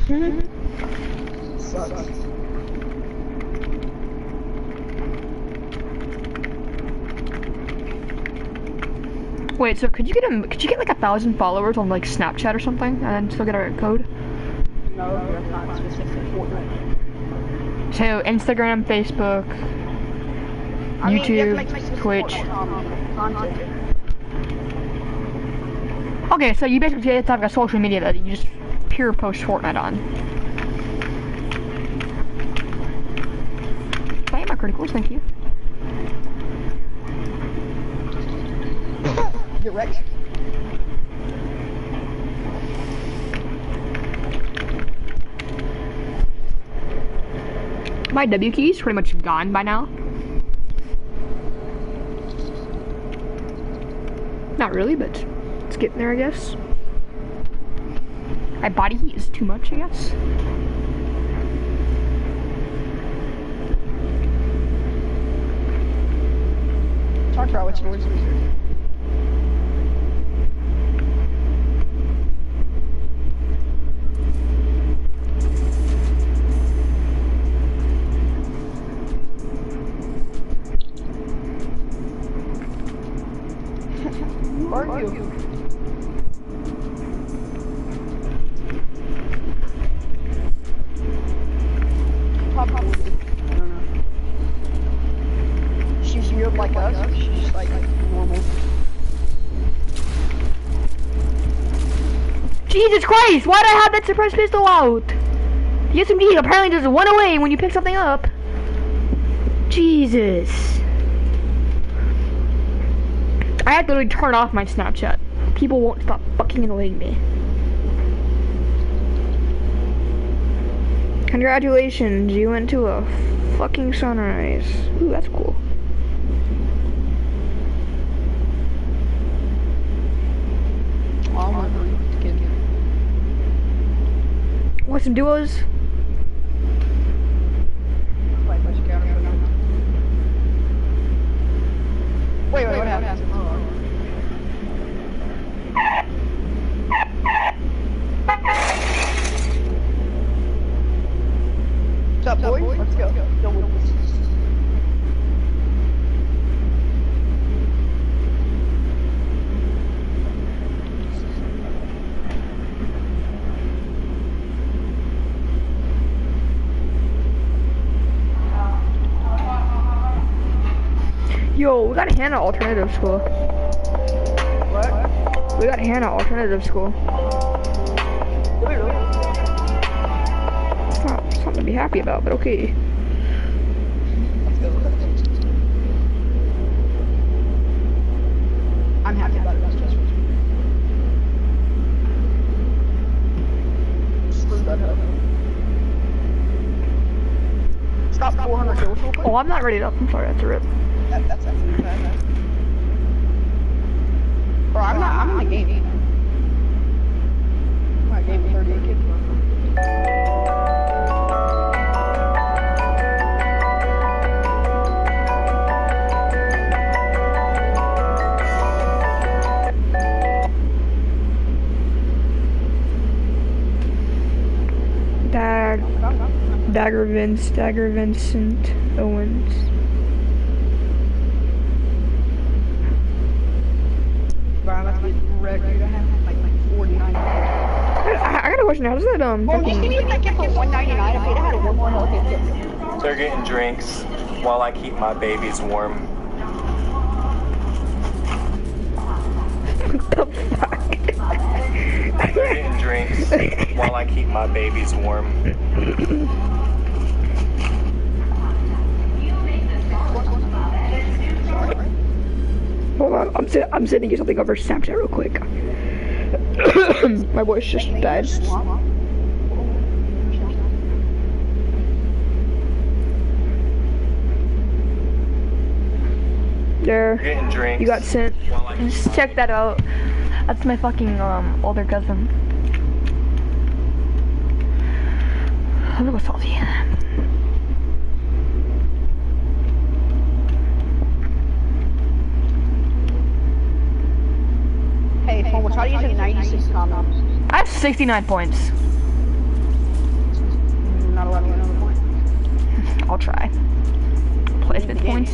Sucks. Wait, so could you get like 1,000 followers on like Snapchat or something, and then still get our code? No, that's not specific to Fortnite. So Instagram, Facebook, I mean, you have YouTube, to make specific Twitch. content. Okay, so you basically have to have a social media that you just pure post Fortnite on. Okay, my criticals, thank you. Get wrecked. My W key is pretty much gone by now. Not really, but it's getting there, I guess. My body heat is too much, I guess. Talk about which noise we hear. Where are you? Probably. I don't know. She's weird like us, or she's like normal. Jesus Christ! Why'd I have that suppressed pistol out? The SMG apparently just went away when you pick something up. Jesus. I had to literally turn off my Snapchat. People won't stop fucking annoying me. Congratulations, you went to a fucking sunrise. Ooh, that's cool. Want some duos? Wait, what happened? What's up, boys? Let's go. Yo, we got Hannah alternative school. What? We got Hannah alternative school. Really? It's not something to be happy about, but okay. I'm happy about it. Stop 400 kills real quick. Oh, I'm not ready up. I'm sorry, that's a rip. That's actually bad. Bro, I'm in the game. I'm not game 38 kids, bro. Dagger Vincent Owens. Bro, I'm about to get wrecked, dude. I have like 49. I got a question. How does that Well, you can even get for 199 if I had one more health hit. They're getting drinks while I keep my babies warm. What the fuck? They're getting drinks while I keep my babies warm. Hold on, I'm sending you something over Snapchat real quick. My voice just died. There, Getting drinks. you got sent. Just check that out. That's my fucking older cousin. Let me go salty. Hey, Homer, how do you get 96 comments? I have 69 points. I'll try. Placement points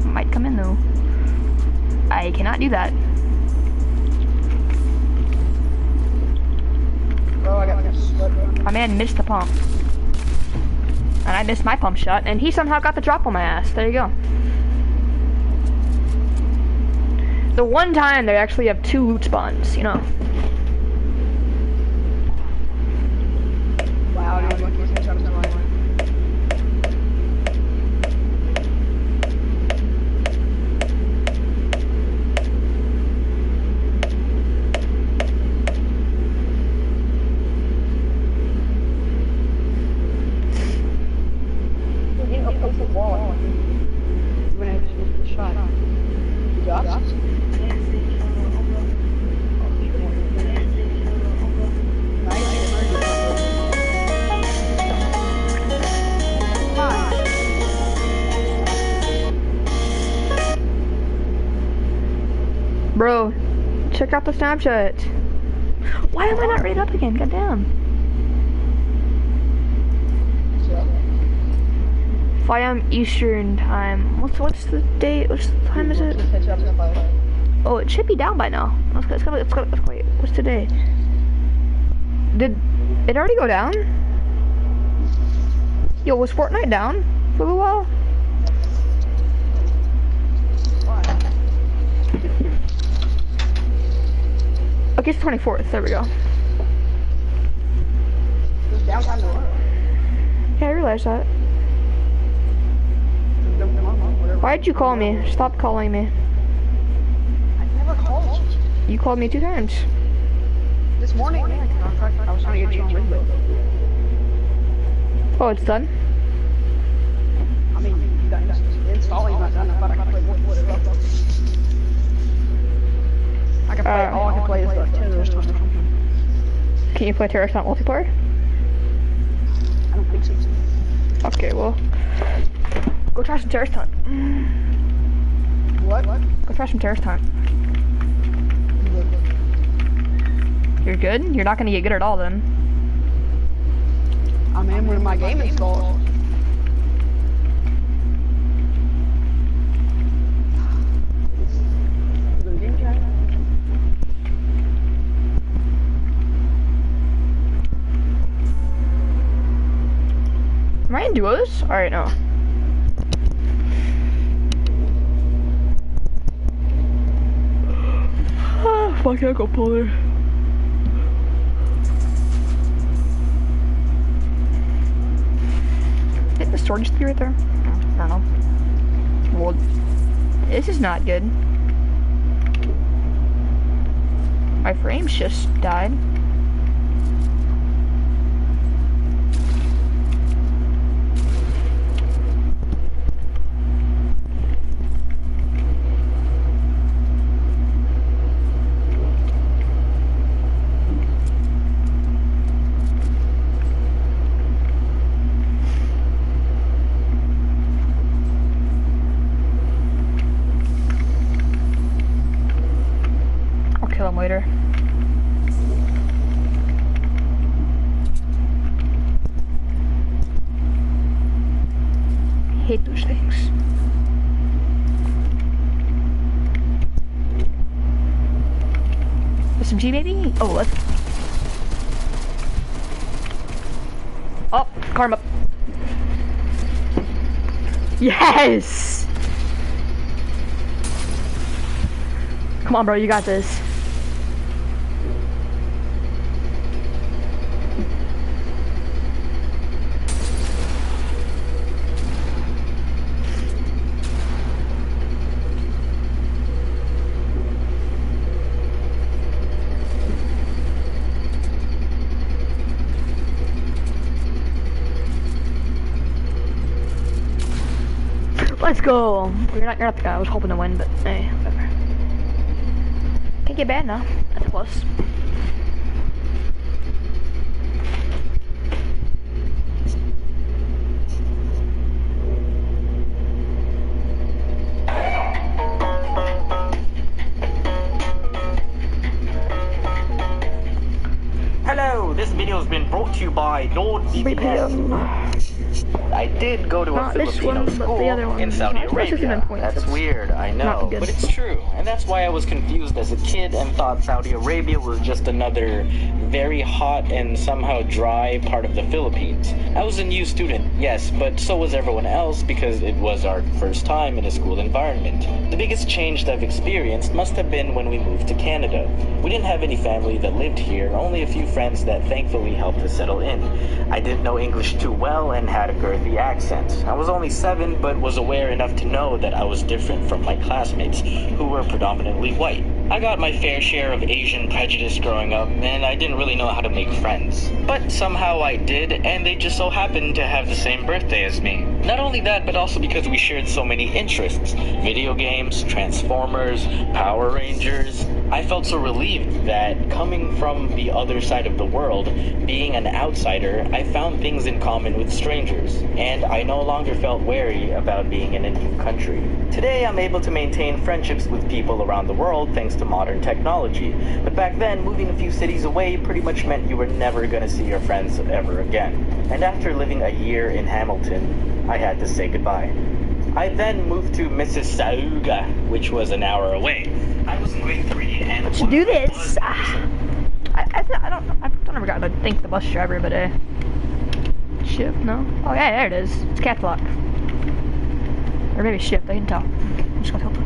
might come in though. I cannot do that. Bro, I got this. My man missed the pump. And I missed my pump shot, and he somehow got the drop on my ass. There you go. The one time they actually have 2 loot spawns, you know. Wow, dude, look, he's gonna try to line. Bro, check out the Snapchat. Why am I not rated up again? Goddamn. 5 AM Eastern time. What's the date? What's the time is it? Oh, it should be down by now. Let's wait. What's today? Did it already go down? Yo, was Fortnite down for a little while? Okay, it's 24th. There we go. Yeah, I realized that. Why'd you call me? Stop calling me. I never called you. You called me 2 times. This morning, I was trying to get you on window. Oh, it's done? I mean, you got installing not done. I thought I could play more of it. I can play, all I can play is the terrorist one or something. Can you play Terrorist Hunt multiplayer? I don't think so. Okay, well, go try some Terrorist Hunt. What? Go try some Terrorist Hunt. You're good? You're not gonna get good at all then. I'm in when my game installs. Am I in duos? Alright, no. Ah, fuck, I go polar. Hit the storage speed right there? I don't know. Well, this is not good. My frames just died. Kill him later. Hate those things. SMG maybe? Oh, let's. Oh, karma. Yes! Come on, bro, you got this. Let's go. You're not the guy I was hoping to win, but hey, whatever. Can't get bad now. That's a plus. Hello, this video has been brought brought to you by NordVPN. BPM. I did go to a Not this Filipino one, but the school other one. in Saudi That's 69 Arabia. points. That's weird, I not know, good. but it's true. And that's why I was confused as a kid and thought Saudi Arabia was just another very hot and somehow dry part of the Philippines. I was a new student, yes, but so was everyone else because it was our first time in a school environment. The biggest change that I've experienced must have been when we moved to Canada. We didn't have any family that lived here, only a few friends that thankfully helped us settle in. I didn't know English too well and had a girthy accent. I was only 7, but was aware enough to know that I was different from my classmates, who were predominantly white. I got my fair share of Asian prejudice growing up, and I didn't really know how to make friends. But somehow I did, and they just so happened to have the same birthday as me. Not only that, but also because we shared so many interests. Video games, Transformers, Power Rangers. I felt so relieved that coming from the other side of the world, being an outsider, I found things in common with strangers, and I no longer felt wary about being in a new country. Today, I'm able to maintain friendships with people around the world thanks to modern technology, but back then, moving a few cities away pretty much meant you were never gonna see your friends ever again. And after living a year in Hamilton, I had to say goodbye. I then moved to Mississauga, which was an hour away. I was in grade 3 and Let's do this. I've never gotten to thank the bus driver, but ship, no? Oh yeah, there it is. It's Caps Lock. Or maybe ship, I can tell. I'm just gonna help.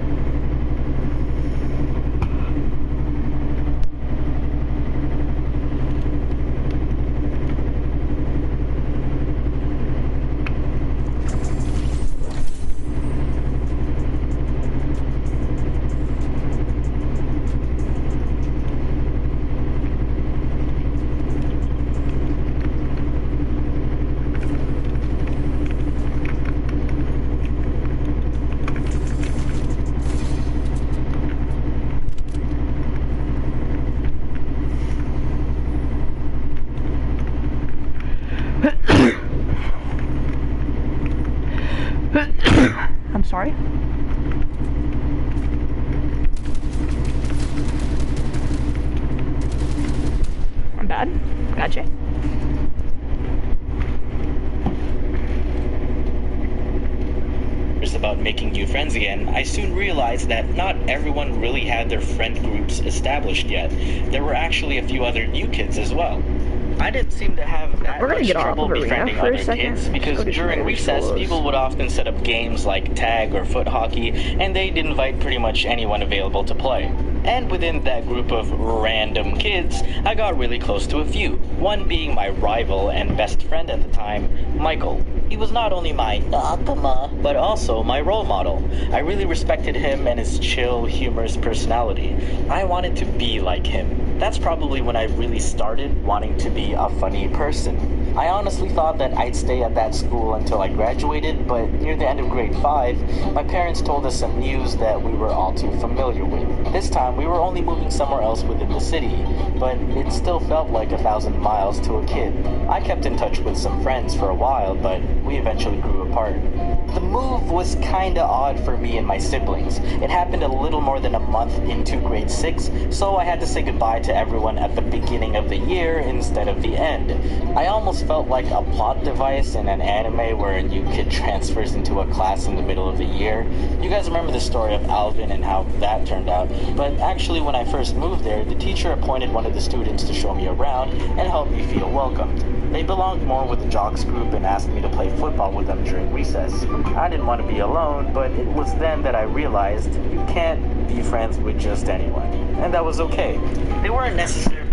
I'm sorry. I'm bad. Gotcha. About making new friends again, I soon realized that not everyone really had their friend groups established yet. There were actually a few other new kids as well. I didn't seem to have that much trouble befriending other kids because during recess, people would often set up games like tag or foot hockey, and they'd invite pretty much anyone available to play. And within that group of random kids, I got really close to a few, one being my rival and best friend at the time, Michael. He was not only my nakama, but also my role model. I really respected him and his chill, humorous personality. I wanted to be like him. That's probably when I really started wanting to be a funny person. I honestly thought that I'd stay at that school until I graduated, but near the end of grade 5, my parents told us some news that we were all too familiar with. This time, we were only moving somewhere else within the city, but it still felt like 1,000 miles to a kid. I kept in touch with some friends for a while, but we eventually grew apart. The move was kinda odd for me and my siblings. It happened a little more than a month into grade 6, so I had to say goodbye to everyone at the beginning of the year instead of the end. I almost felt like a plot device in an anime where a new kid transfers into a class in the middle of the year. You guys remember the story of Alvin and how that turned out, but actually when I first moved there, the teacher appointed one of the students to show me around and help me feel welcomed. They belonged more with the jocks group and asked me to play football with them during recess. I didn't want to be alone, but it was then that I realized you can't be friends with just anyone. And that was okay. They weren't necessarily...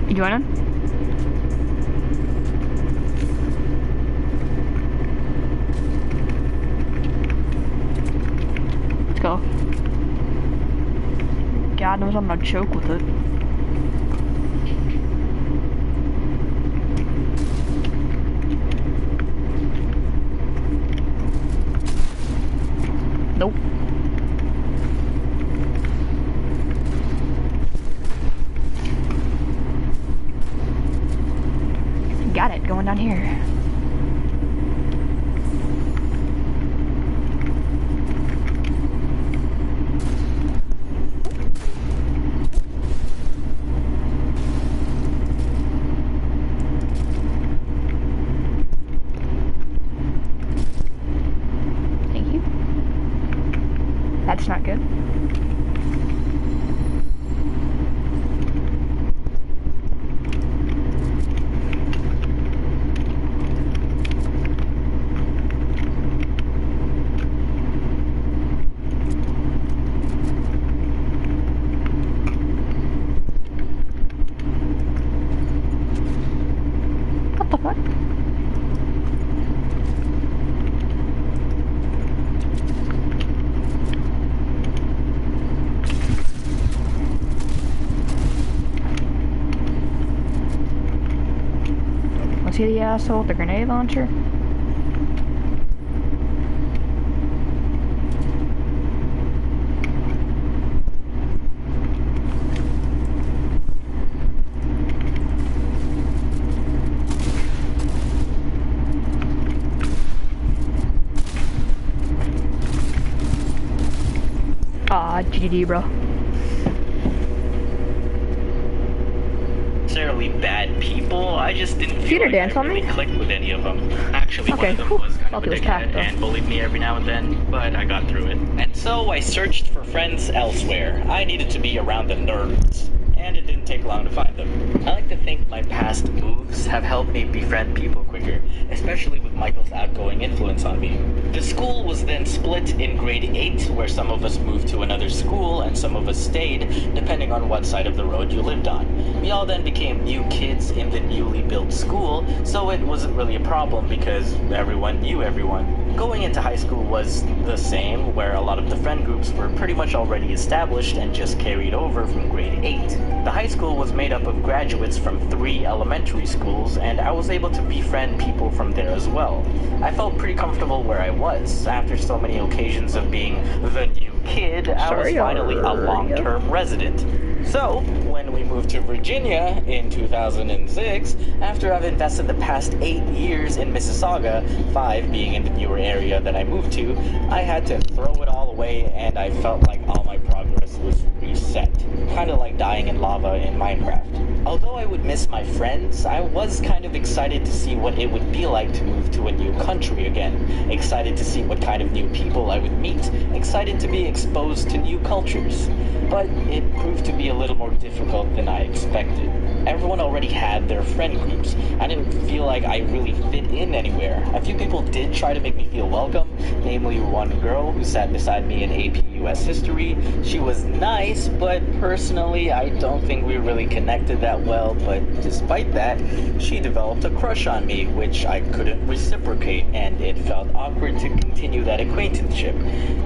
You joining? Let's go. God knows I'm gonna choke with it. That's not good. What the fuck? Was he the asshole with the grenade launcher? Aw, GG, bro. Necessarily bad people. I just didn't Theater feel like dance I on really me? clicked with any of them. Actually, one Okay, of them whew. was kind of Thought a he was dickhead tapped, though. and bullied me every now and then, but I got through it. And so I searched for friends elsewhere. I needed to be around the nerds, and it didn't take long to find them. I like to think my past moves have helped me befriend people quicker, especially with Michael's outgoing influence on me. The school was then split in grade 8, where some of us moved to another school and some of us stayed, depending on what side of the road you lived on. We all then became new kids in the newly built school, so it wasn't really a problem because everyone knew everyone. Going into high school was the same, where a lot of the friend groups were pretty much already established and just carried over from grade 8. The high school was made up of graduates from 3 elementary schools, and I was able to befriend people from there as well. I felt pretty comfortable where I was. After so many occasions of being the new kid, I was finally a long-term resident. So, when we moved to Virginia in 2006, after I've invested the past 8 years in Mississauga, 5 being in the newer area that I moved to, I had to throw it all away and I felt like all my progress was reset. Kinda like dying in lava in Minecraft. Although I would miss my friends, I was kind of excited to see what it would be like to move to a new country again. Excited to see what kind of new people I would meet. Excited to be exposed to new cultures. But it proved to be a little more difficult than I expected. Everyone already had their friend groups. I didn't feel like I really fit in anywhere. A few people did try to make me feel welcome, namely one girl who sat beside me in AP US History. She was nice, but personally I don't think we really connected that well, but despite that, she developed a crush on me, which I couldn't reciprocate, and it felt awkward to continue that acquaintanceship.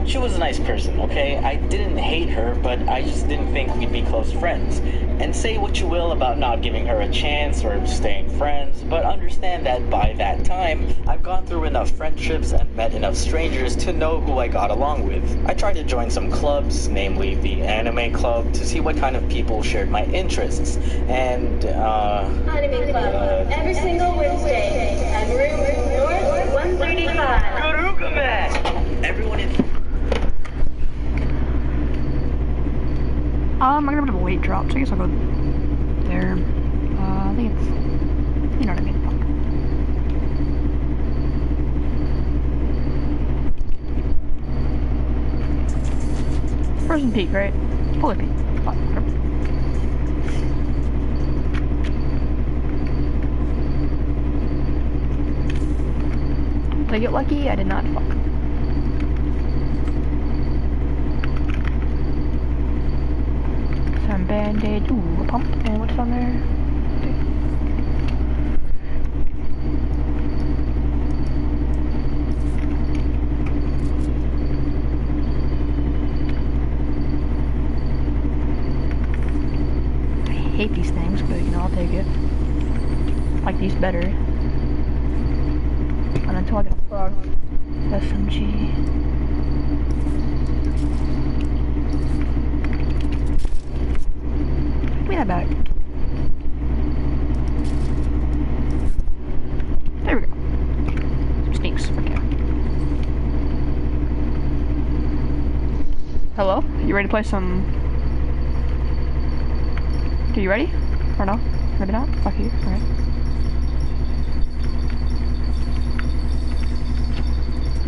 She was a nice person, okay? I didn't hate her, but I just didn't think we'd be close friends. And say what you will about not giving her a chance or staying friends, but understand that by that time, I've gone through enough friendships and met enough strangers to know who I got along with. I tried to join some clubs, namely the anime club, to see what kind of people shared my interests. And, Anime Club, every single Wednesday, at room North 135. Garuga Man! Everyone in... I'm gonna have a weight drop, so I guess I'll go there. I think it's, you know what I mean. Frozen Peak, right? Polar Peak. Fuck, whatever. Did I get lucky? I did not. Fuck. Some band-aid. Ooh, a pump. And what's on there? I hate these things, but you know, I'll take it. I like these better. And until I get a frog. SMG. Give me that back. There we go. Some sneaks. Okay. Hello? You ready to play some... Are you ready? Or no? Maybe not? Fuck you. Alright.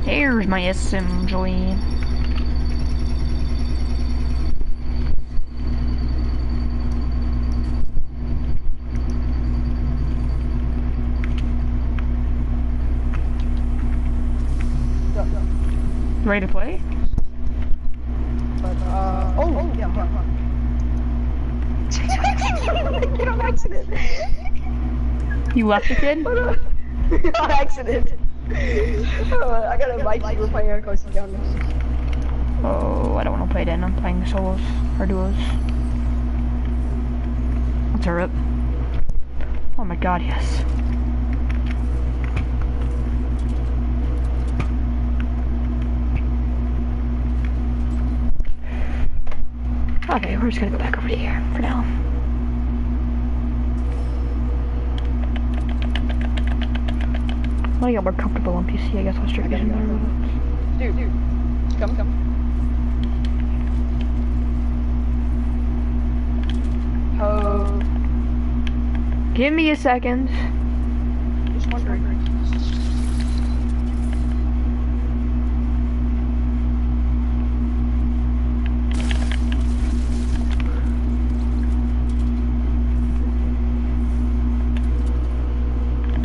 Here's my SMG. Ready to play? But, oh, yeah, hold on. Get on accident. You left the kid? On accident. I got a mic, we're playing our coast down. Oh, I don't want to play then. I'm playing solos or duos. Let's hurry up. Oh my god, yes. Okay, we're just gonna go back over to here for now. I get more comfortable on PC, I guess I'll start using better robots. Dude, come. Oh. Give me a second. Just wondering.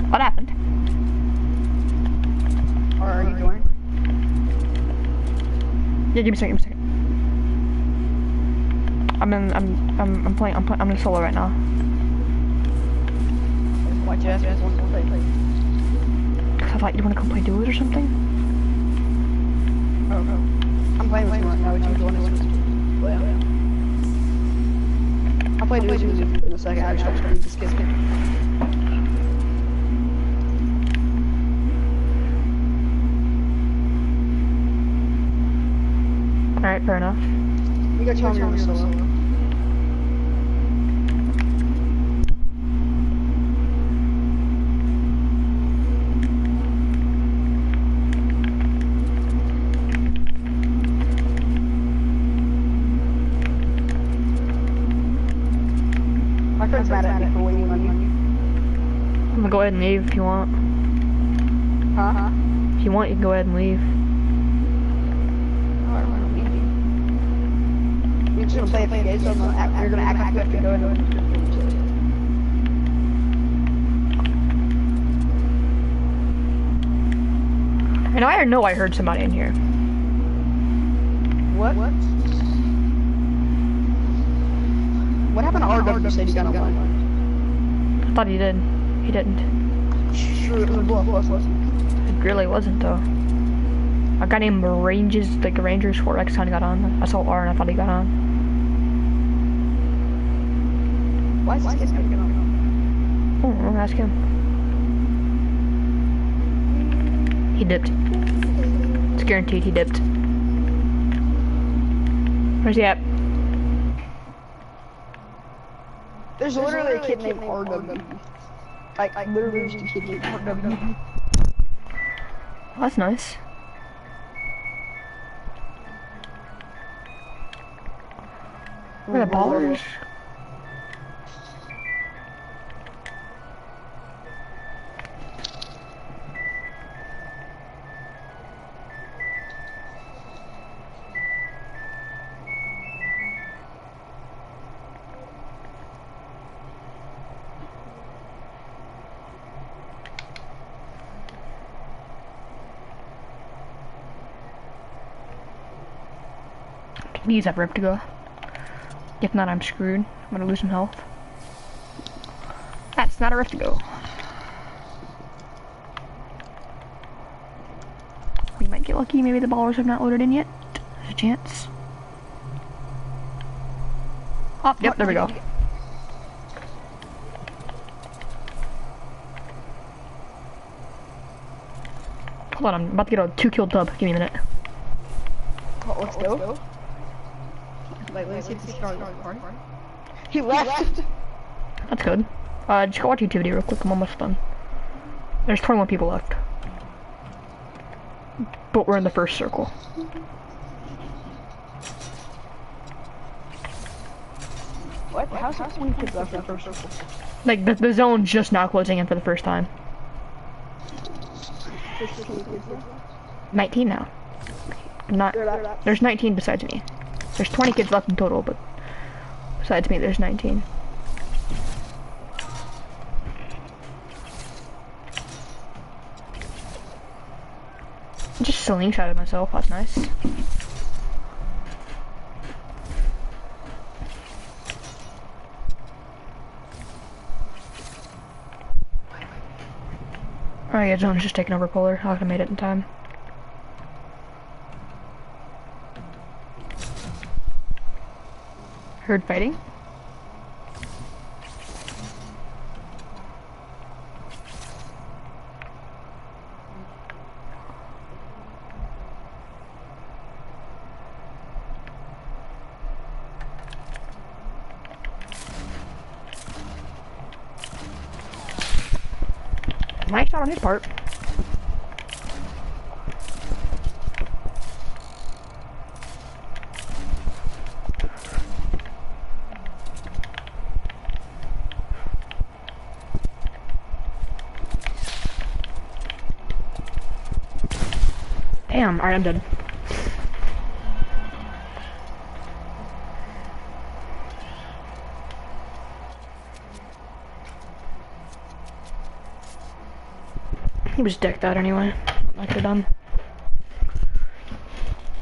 What happened? Are you joining? Yeah, give me a second, I'm playing, I'm in solo right now. Why'd you ask me to play? Cause I thought you want to come play duos or something? Oh, no. I'm playing with you right now, would you join us? Well, I'll play duos in a second, I just have to leave this kid. Alright, fair enough. You go tell me you're solo. My friend's mad at me for waiting on you. I'm gonna go ahead and leave if you want. Huh? If you want, you can go ahead and leave. You're just gonna play a few games, so you're gonna act like you have to go and And I know I heard somebody in here. What? What happened to RW? You said he got online. I thought he did. He didn't. Sure, it was a bluff, wasn't It really wasn't though. A guy named Rangers, like the Rangers 4X kind of got on. I saw R and I thought he got on. Why is this kid gonna get on? Oh, I'll ask him. He dipped. It's guaranteed he dipped. Where's he at? There's literally a kid named RW. Like literally just a kid named RW. Oh, that's nice. Where are the ballers? Use that rip to go. If not, I'm screwed. I'm gonna lose some health. That's not a rift to go. We might get lucky. Maybe the ballers have not loaded in yet. There's a chance. Oh, yep, there we go. Hold on, I'm about to get a 2-kill dub. Give me a minute. Oh, let's go. Wait, let's see if he started the party. He left! That's good. Just go watch YouTube video real quick. I'm almost done. There's 21 people left. But we're in the first circle. What? How's there 20 kids left in the first circle? Like, the zone's just now closing in for the first time. 19 now. Not. There's 19 besides me. There's 20 kids left in total, but besides me, there's 19. Just slingshotted myself, that's nice. Alright, yeah, John's just taking over Polar. I could have made it in time. Heard fighting? Nice shot on his part. Damn, alright, I'm done. He was decked out anyway. I could have done.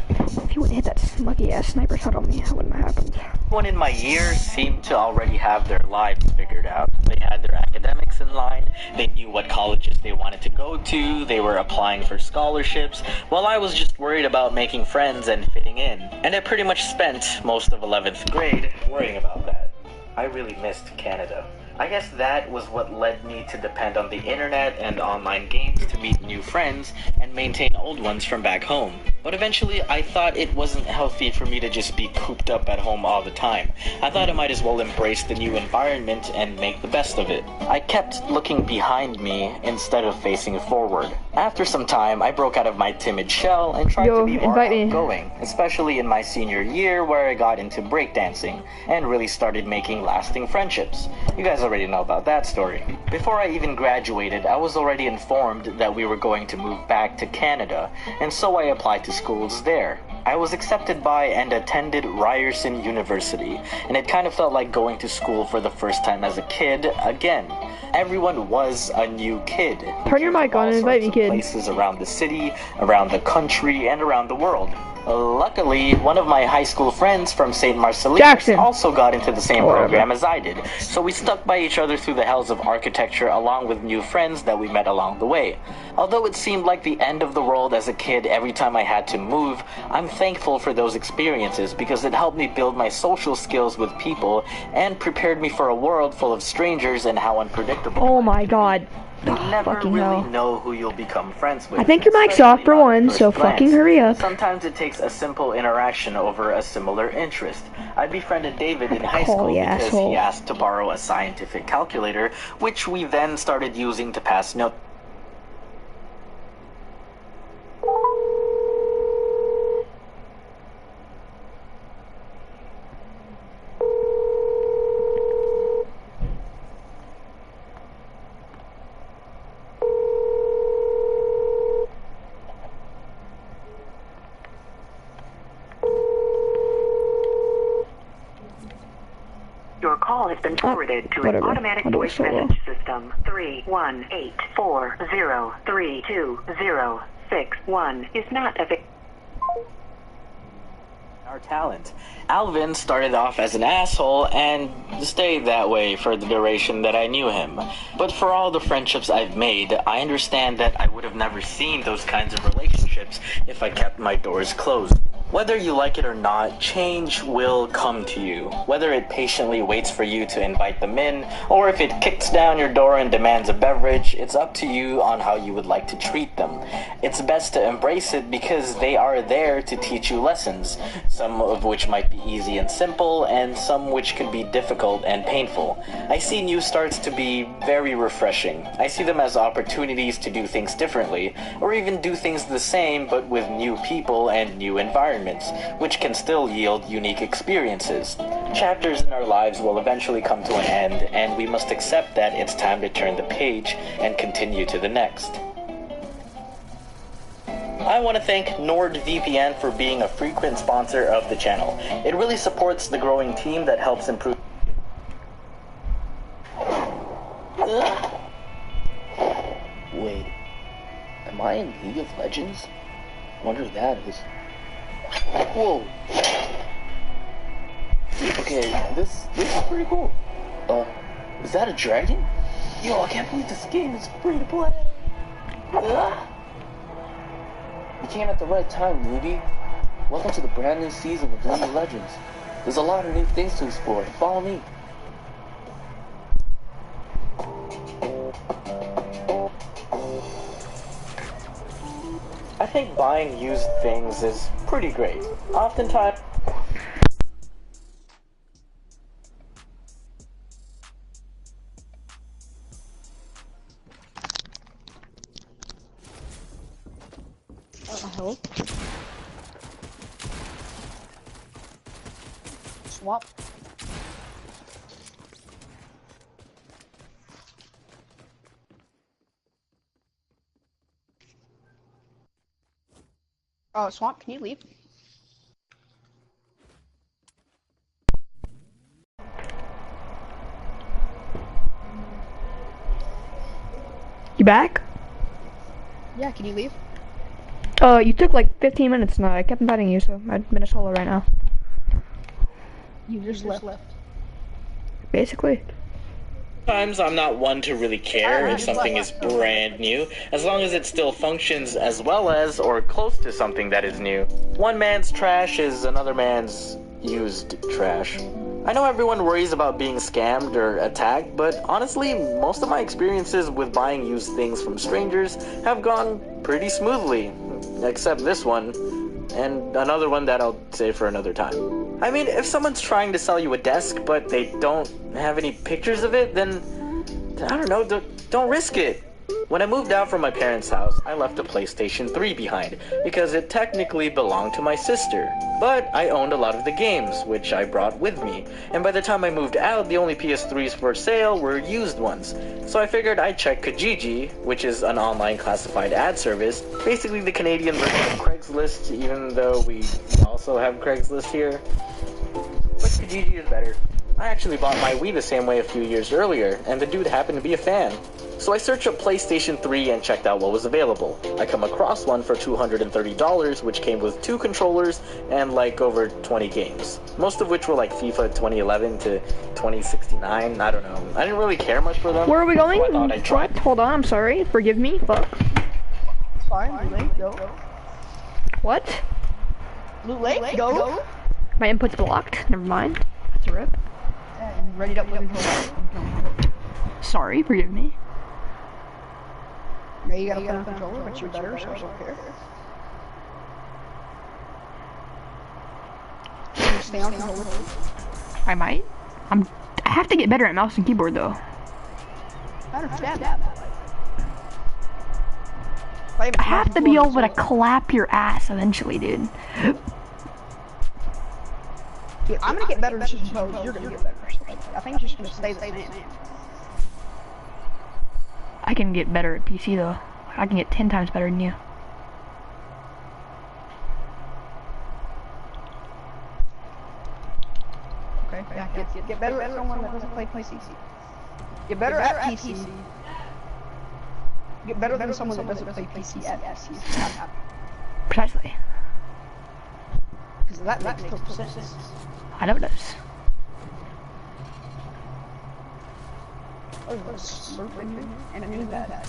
If he wouldn't hit that smuggy ass sniper shot on me, that wouldn't have happened. Everyone in my year seemed to already have their lives figured out. They had their academics in line, they knew what colleges they wanted to go to, they were applying for scholarships, while I was just worried about making friends and fitting in. And I pretty much spent most of 11th grade worrying about that. I really missed Canada. I guess that was what led me to depend on the internet and online games to meet new friends and maintain old ones from back home. But eventually I thought it wasn't healthy for me to just be cooped up at home all the time. I thought I might as well embrace the new environment and make the best of it. I kept looking behind me instead of facing forward. After some time, I broke out of my timid shell and tried to be more outgoing, especially in my senior year where I got into breakdancing and really started making lasting friendships. You guys already know about that story. Before I even graduated, I was already informed that we were going to move back to Canada, and so I applied to schools there. I was accepted by and attended Ryerson University, and it kind of felt like going to school for the first time as a kid again. Everyone was a new kid. Turn your mic on and invite me, kid. Places around the city, around the country, and around the world. Luckily, one of my high school friends from St. Marcellinus also got into the same program as I did, so we stuck by each other through the hells of architecture along with new friends that we met along the way. Although it seemed like the end of the world as a kid every time I had to move, I'm thankful for those experiences because it helped me build my social skills with people and prepared me for a world full of strangers and how unpredictable. Oh my god. You never really know who you'll become friends with. I think your mic's off for one, so fucking hurry up. Sometimes it takes a simple interaction over a similar interest. I befriended David in high school because he asked to borrow a scientific calculator, which we then started using to pass notes. Your call has been forwarded to an automatic voice message system. 318403206 is not available. Our talent. Alvin started off as an asshole and stayed that way for the duration that I knew him. But for all the friendships I've made, I understand that I would have never seen those kinds of relationships if I kept my doors closed. Whether you like it or not, change will come to you. Whether it patiently waits for you to invite them in, or if it kicks down your door and demands a beverage, it's up to you on how you would like to treat them. It's best to embrace it because they are there to teach you lessons, some of which might be easy and simple, and some which can be difficult and painful. I see new starts to be very refreshing. I see them as opportunities to do things differently, or even do things the same but with new people and new environments, which can still yield unique experiences. Chapters in our lives will eventually come to an end, and we must accept that it's time to turn the page and continue to the next. I want to thank NordVPN for being a frequent sponsor of the channel. It really supports the growing team that helps improve. Wait, am I in League of Legends? Wonder who that is. Whoa. Okay, this is pretty cool. Is that a dragon? Yo, I can't believe this game is free to play. You came at the right time, newbie. Welcome to the brand new season of League of Legends. There's a lot of new things to explore. Follow me. I think buying used things is pretty great. Oftentimes... Hello? Swap. Swamp, can you leave? You back? Yeah, can you leave? You took like 15 minutes now. I kept inviting you, so I'm in a solo right now. You just left. Basically. Sometimes I'm not one to really care if something is brand new, as long as it still functions as well as or close to something that is new. One man's trash is another man's used trash. I know everyone worries about being scammed or attacked, but honestly, most of my experiences with buying used things from strangers have gone pretty smoothly. Except this one, and another one that I'll save for another time. I mean, if someone's trying to sell you a desk, but they don't have any pictures of it, then I don't know, don't risk it. When I moved out from my parents' house, I left a PlayStation 3 behind, because it technically belonged to my sister. But I owned a lot of the games, which I brought with me, and by the time I moved out, the only PS3s for sale were used ones. So I figured I'd check Kijiji, which is an online classified ad service, basically the Canadian version of Craigslist, even though we also have Craigslist here. But Kijiji is better. I actually bought my Wii the same way a few years earlier, and the dude happened to be a fan. So I searched up PlayStation 3 and checked out what was available. I come across one for $230, which came with 2 controllers and like over 20 games. Most of which were like FIFA 2011 to 2069, I don't know. I didn't really care much for them. Where are we going? So I thought I'd try. What? Hold on, I'm sorry. Forgive me. Fuck. It's fine, Blue Lake, go. What? Blue Lake, go. My input's blocked. Never mind. That's a rip. Yeah, you ready up with controller. Sorry, forgive me. Yeah, you gotta put on controller, but you're better, so I don't care. You stay on controller. I might. I have to get better at mouse and keyboard though. I understand that. I have to be able to clap your ass eventually, dude. Dude, I'm gonna get better at suppose you're gonna get better. So I think it's just gonna stay the same. I can get better at PC though. I can get 10 times better than you. Okay, yeah, get better at someone that doesn't play PC. Get better at PC. Get better than someone that doesn't play PC at PC. Precisely. Because that makes total sense. I know it does. And I knew that.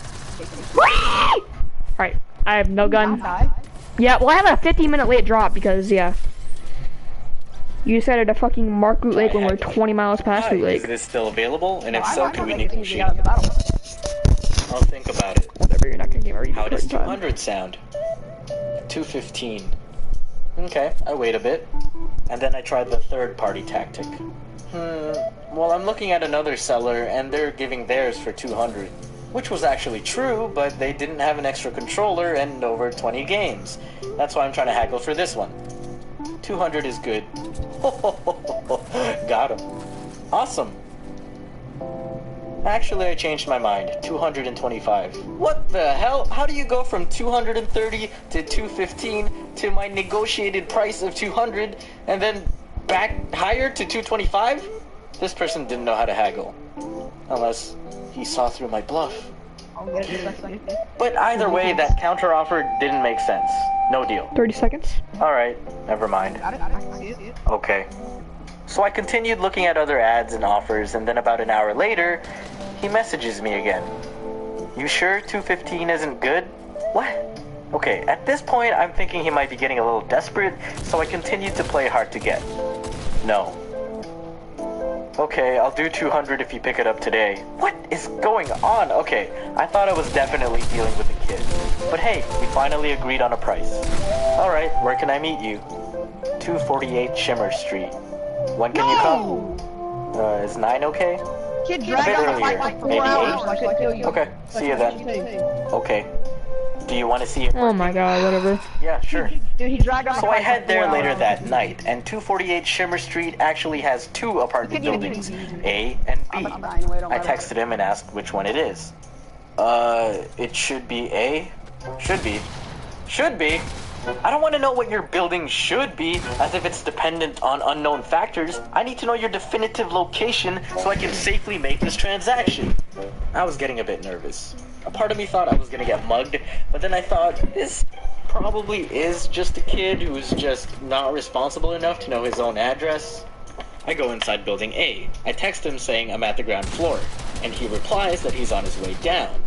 Alright, I have no gun. Yeah, well I have a 15-minute late drop because, yeah. You decided to fucking mark Root Lake when we're 20 miles past Root Lake. Is this still available? And if so, can we negotiate? I'll think about it. Whatever, you're not gonna give me How does 200 sound? 215. Okay, I wait a bit. And then I tried the third-party tactic. Well, I'm looking at another seller, and they're giving theirs for 200. Which was actually true, but they didn't have an extra controller and over 20 games. That's why I'm trying to haggle for this one. 200 is good. Got him. Awesome. Actually, I changed my mind. 225. What the hell? How do you go from 230 to 215 to my negotiated price of 200 and then back higher to 225? This person didn't know how to haggle. Unless he saw through my bluff. But either way, that counteroffer didn't make sense. No deal. 30 seconds. Alright, never mind. Got it? I can see it. Okay. So I continued looking at other ads and offers, and then about an hour later, he messages me again. You sure 215 isn't good? What? Okay, at this point, I'm thinking he might be getting a little desperate, so I continued to play hard to get. No. Okay, I'll do 200 if you pick it up today. What is going on? Okay, I thought I was definitely dealing with a kid. But hey, we finally agreed on a price. Alright, where can I meet you? 248 Shimmer Street. When can you come? Is 9 okay? Kid A dragged bit out the fight earlier, like 4 maybe hours. 8? I couldn't kill you. Okay, see you then. Okay. Do you want to see it? Oh my god, whatever. Yeah, sure. Dude, he dragged out the So fight I head for there 4 later hours. that night, and 248 Shimmer Street actually has 2 apartment buildings, A and B. I texted him and asked which one it is. It should be A? Should be. Should be? I don't want to know what your building should be, as if it's dependent on unknown factors. I need to know your definitive location so I can safely make this transaction. I was getting a bit nervous. A part of me thought I was gonna get mugged, but then I thought, this probably is just a kid who's just not responsible enough to know his own address. I go inside building A. I text him saying I'm at the ground floor, and he replies that he's on his way down.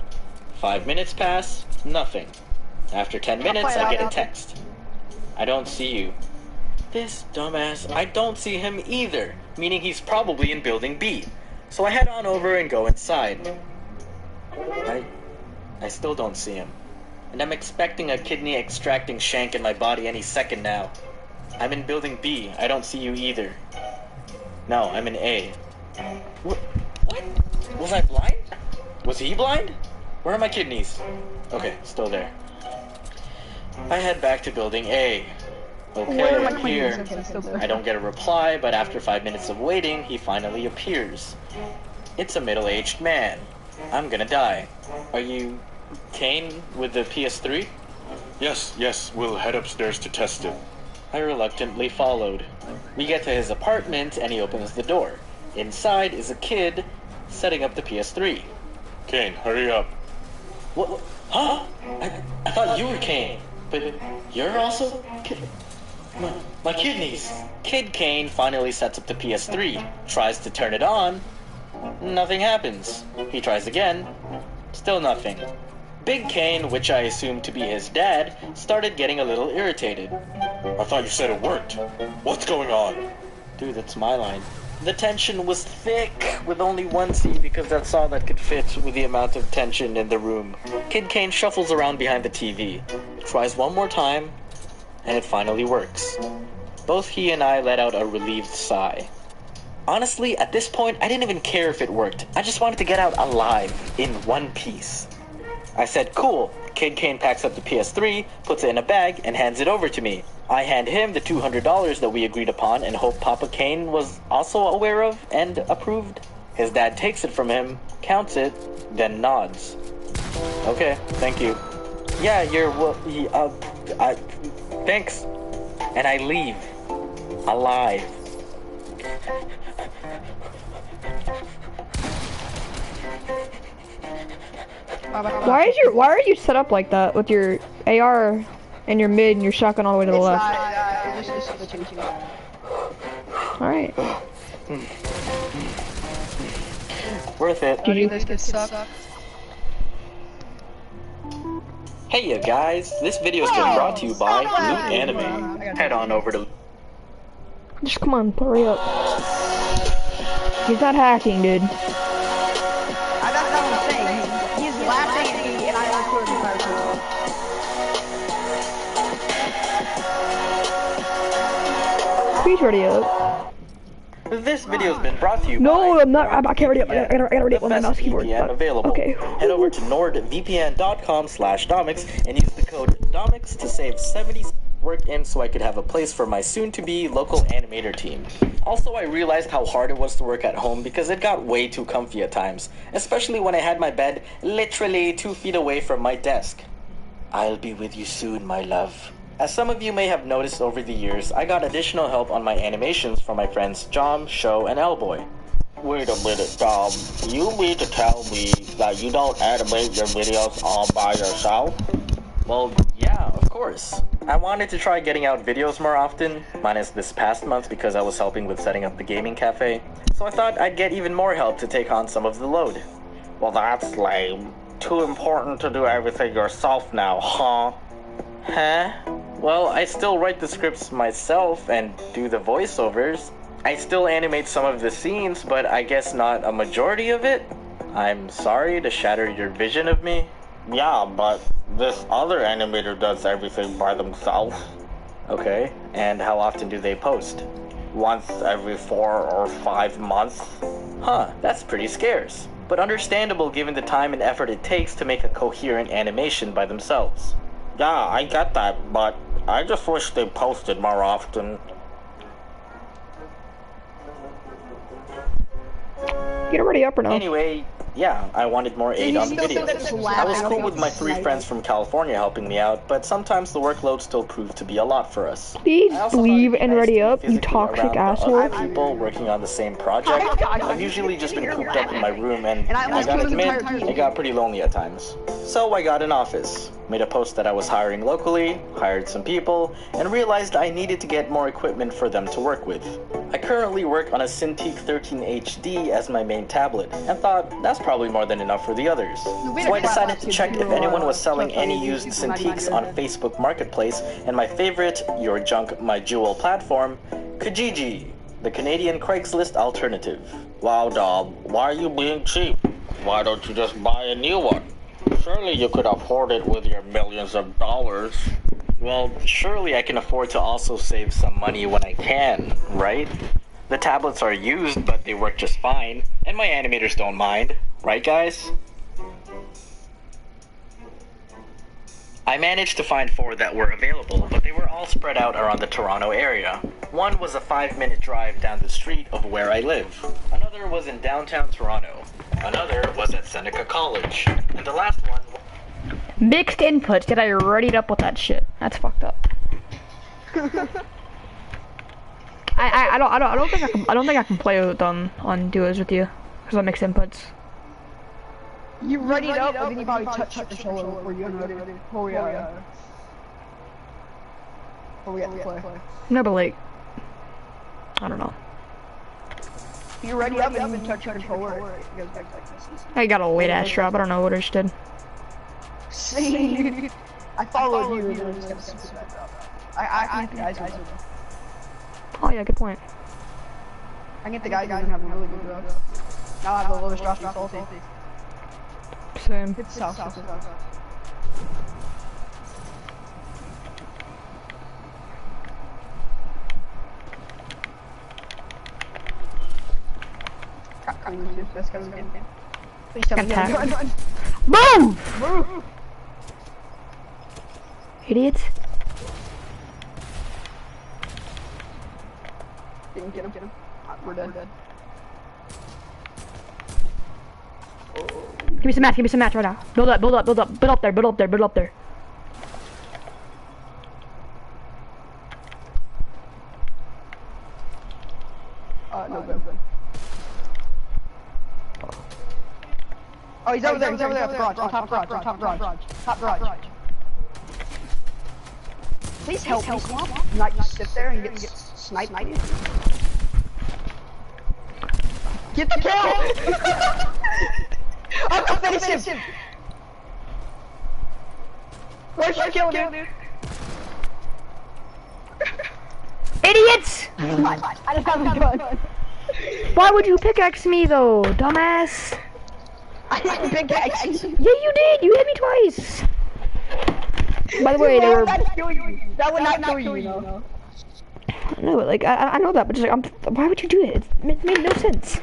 5 minutes pass, nothing. After 10 minutes, I get a text. I don't see you. This dumbass, I don't see him either, meaning he's probably in building B. So I head on over and go inside. I still don't see him. And I'm expecting a kidney extracting shank in my body any second now. I'm in building B. I don't see you either. No, I'm in A. What? Was I blind? Was he blind? Where are my kidneys? Okay, still there. I head back to building A. Okay, I'm here. I don't get a reply, but after 5 minutes of waiting, he finally appears. It's a middle-aged man. I'm gonna die. Are you Kane with the PS3? Yes, we'll head upstairs to test it. I reluctantly followed. We get to his apartment and he opens the door. Inside is a kid setting up the PS3. Kane, hurry up. What? Huh? I thought you were Kane, but you're also Kid. My kidneys. Kid Kane finally sets up the PS3, tries to turn it on. Nothing happens. He tries again. Still nothing. Big Kane, which I assumed to be his dad, started getting a little irritated. I thought you said it worked. What's going on? Dude, that's my line. The tension was thick, with only one seat because that's all that could fit with the amount of tension in the room. Kid Kane shuffles around behind the TV, tries one more time, and it finally works. Both he and I let out a relieved sigh. Honestly, at this point, I didn't even care if it worked. I just wanted to get out alive, in one piece. I said, cool. Kid Kane packs up the PS3, puts it in a bag, and hands it over to me. I hand him the $200 that we agreed upon and hope Papa Kane was also aware of and approved. His dad takes it from him, counts it, then nods. Okay, thank you. Yeah, thanks. And I leave. Alive. Why are you set up like that with your AR and your mid and your shotgun all the way to the left? Alright. Worth it. Hey you guys, this video's been brought to you by Loot Anime. Head on over to... Just come on, hurry up. He's not hacking, dude. That's not what I'm saying. He's laughing at me and I recorded the Please ready up. This video's been brought to you No, by... I'm not. I can't ready up. I gotta ready up on my mouse keyboard. VPN available. Okay. Head over to nordvpn.com/Domix and use the code Domix to save 70 work in so I could have a place for my soon-to-be local animator team. Also, I realized how hard it was to work at home because it got way too comfy at times, especially when I had my bed literally 2 feet away from my desk. I'll be with you soon, my love. As some of you may have noticed over the years, I got additional help on my animations from my friends Jom, Show, and Elboy. Wait a minute, Dom. You mean to tell me that you don't animate your videos all by yourself? Well, yeah, of course. I wanted to try getting out videos more often, minus this past month because I was helping with setting up the gaming cafe. So I thought I'd get even more help to take on some of the load. Well, that's lame. Too important to do everything yourself now, huh? Huh? Well, I still write the scripts myself and do the voiceovers. I still animate some of the scenes, but I guess not a majority of it. I'm sorry to shatter your vision of me. Yeah, but this other animator does everything by themselves. Okay, and how often do they post? Once every 4 or 5 months. Huh, that's pretty scarce, but understandable given the time and effort it takes to make a coherent animation by themselves. Yeah, I get that, but I just wish they posted more often. Get already up or no? Anyway, yeah, I wanted more aid on the videos. I was cool with my 3 friends from California helping me out, but sometimes the workload still proved to be a lot for us. Please leave and ready up, you toxic asshole. Other people working on the same project. I've usually just been cooped up in my room, and I gotta admit, it got pretty lonely at times. So I got an office, made a post that I was hiring locally, hired some people, and realized I needed to get more equipment for them to work with. I currently work on a Cintiq 13 HD as my main tablet, and thought that's probably more than enough for the others. So I decided to check if anyone was selling any used Cintiqs on Facebook Marketplace, and my favorite, Your Junk My Jewel platform, Kijiji, the Canadian Craigslist alternative. Wow, Dom, why are you being cheap? Why don't you just buy a new one? Surely you could afford it with your millions of dollars. Well, surely I can afford to also save some money when I can, right? The tablets are used, but they work just fine, and my animators don't mind, right guys? I managed to find 4 that were available, but they were all spread out around the Toronto area. One was a 5-minute drive down the street of where I live. Another was in downtown Toronto. Another was at Seneca College. And the last one... Mixed inputs, get I readied up with that shit. That's fucked up. I don't think I can play with on duos with you because I mix inputs. You ready it up, and then you probably touch your shoulder before you unready before we get to play. No, but like, I don't know. You ready up and you touch your controller. It goes back like this. I got a late ass drop. I don't know what I just did. See, I followed you and I just got a super bad drop. I think the guys are. Oh yeah, good point. I get the guy who have a really good drop. Now I have the lowest drop in salty. Same. It's south. That's because of him. Please tell me Attack. Move! Move! Idiots. Didn't get him. We're dead. Give me some match right now. Build up there. No good. Oh, he's over there at the garage, top garage. Please help me, not just sit there and get sniped. Get the kill! I'm gonna finish him! Where's your kill, dude? Idiots! I didn't have a gun. Why would you pickaxe me though, dumbass? I didn't pickaxe you. Yeah, you did. You hit me twice. By the way, they were. That would not kill you, though. No, like I know that, but just like, why would you do it? It made no sense.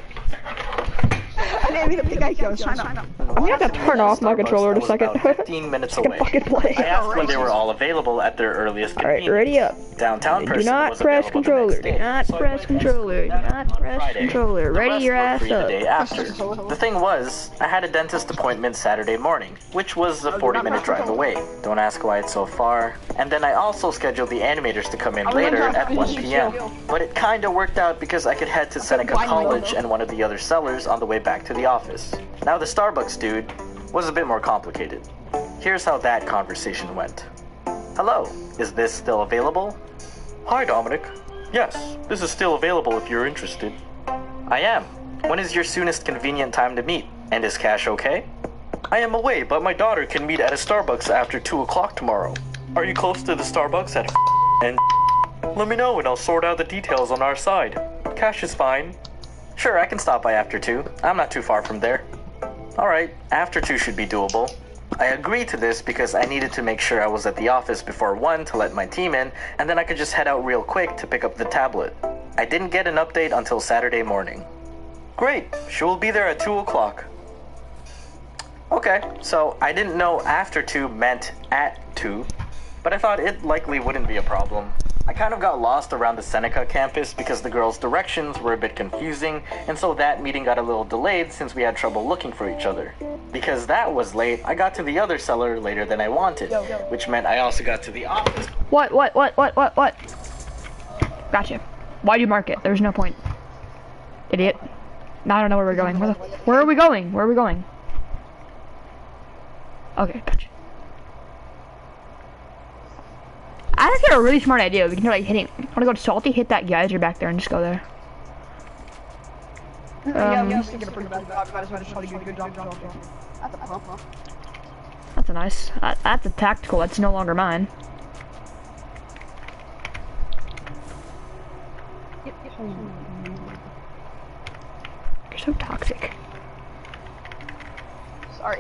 I didn't even think I was trying to. I'm gonna have to turn off my controller in a second. 15 minutes away. Fucking play. I asked when they were all available at their earliest convenience. Alright, ready up. Downtown person Do not was press available the controller. next Do day, not so I press went controller. Do that not on press Friday. controller. The Ready rest your were ass free the up. day after. The thing was, I had a dentist appointment Saturday morning, which was a 40-minute drive away. Don't ask why it's so far. And then I also scheduled the animators to come in later at 1 p.m. But it kinda worked out because I could head to Seneca College and one of the other sellers on the way back to the office. Now the Starbucks dude was a bit more complicated. Here's how that conversation went. Hello, is this still available? Hi, Dominic. Yes, this is still available if you're interested. I am. When is your soonest convenient time to meet? And is Cash okay? I am away, but my daughter can meet at a Starbucks after 2 o'clock tomorrow. Are you close to the Starbucks at and let me know and I'll sort out the details on our side. Cash is fine. Sure, I can stop by after 2. I'm not too far from there. Alright, after 2 should be doable. I agreed to this because I needed to make sure I was at the office before 1 to let my team in, and then I could just head out real quick to pick up the tablet. I didn't get an update until Saturday morning. Great, she will be there at 2 o'clock. Okay, so I didn't know after 2 meant at 2, but I thought it likely wouldn't be a problem. I kind of got lost around the Seneca campus because the girls' directions were a bit confusing, and so that meeting got a little delayed since we had trouble looking for each other. Because that was late, I got to the other cellar later than I wanted, which meant I also got to the office. What? Gotcha. Why'd you mark it? There's no point. Idiot. Now I don't know where we're going. Where are we going? Where are we going? Okay, gotcha. I just got a really smart idea. We can do like hitting. Wanna go to Salty, hit that geyser back there, and just go there. That's a nice. That's a tactical. That's no longer mine. You're so toxic. Sorry.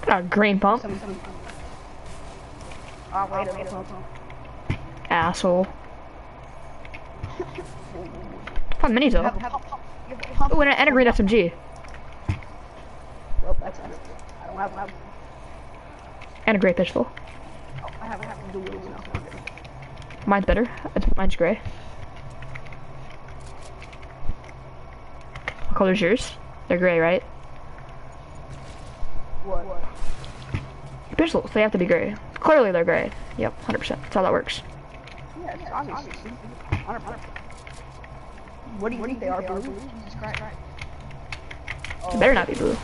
Got a green pump. Oh, wait a minute. Asshole. Fun minis though. Oh, and a green SMG. Well, that's nice. I don't have one. And a gray pistol. Oh, I have dual now. Mine's better. Mine's gray. What color's yours? They're gray, right? What? Your pistols, they have to be gray. Clearly they're gray. Yep, 100%. That's how that works. Yeah, it's obviously. 100%. What do you think they are, blue? Jesus Christ. It better not be blue.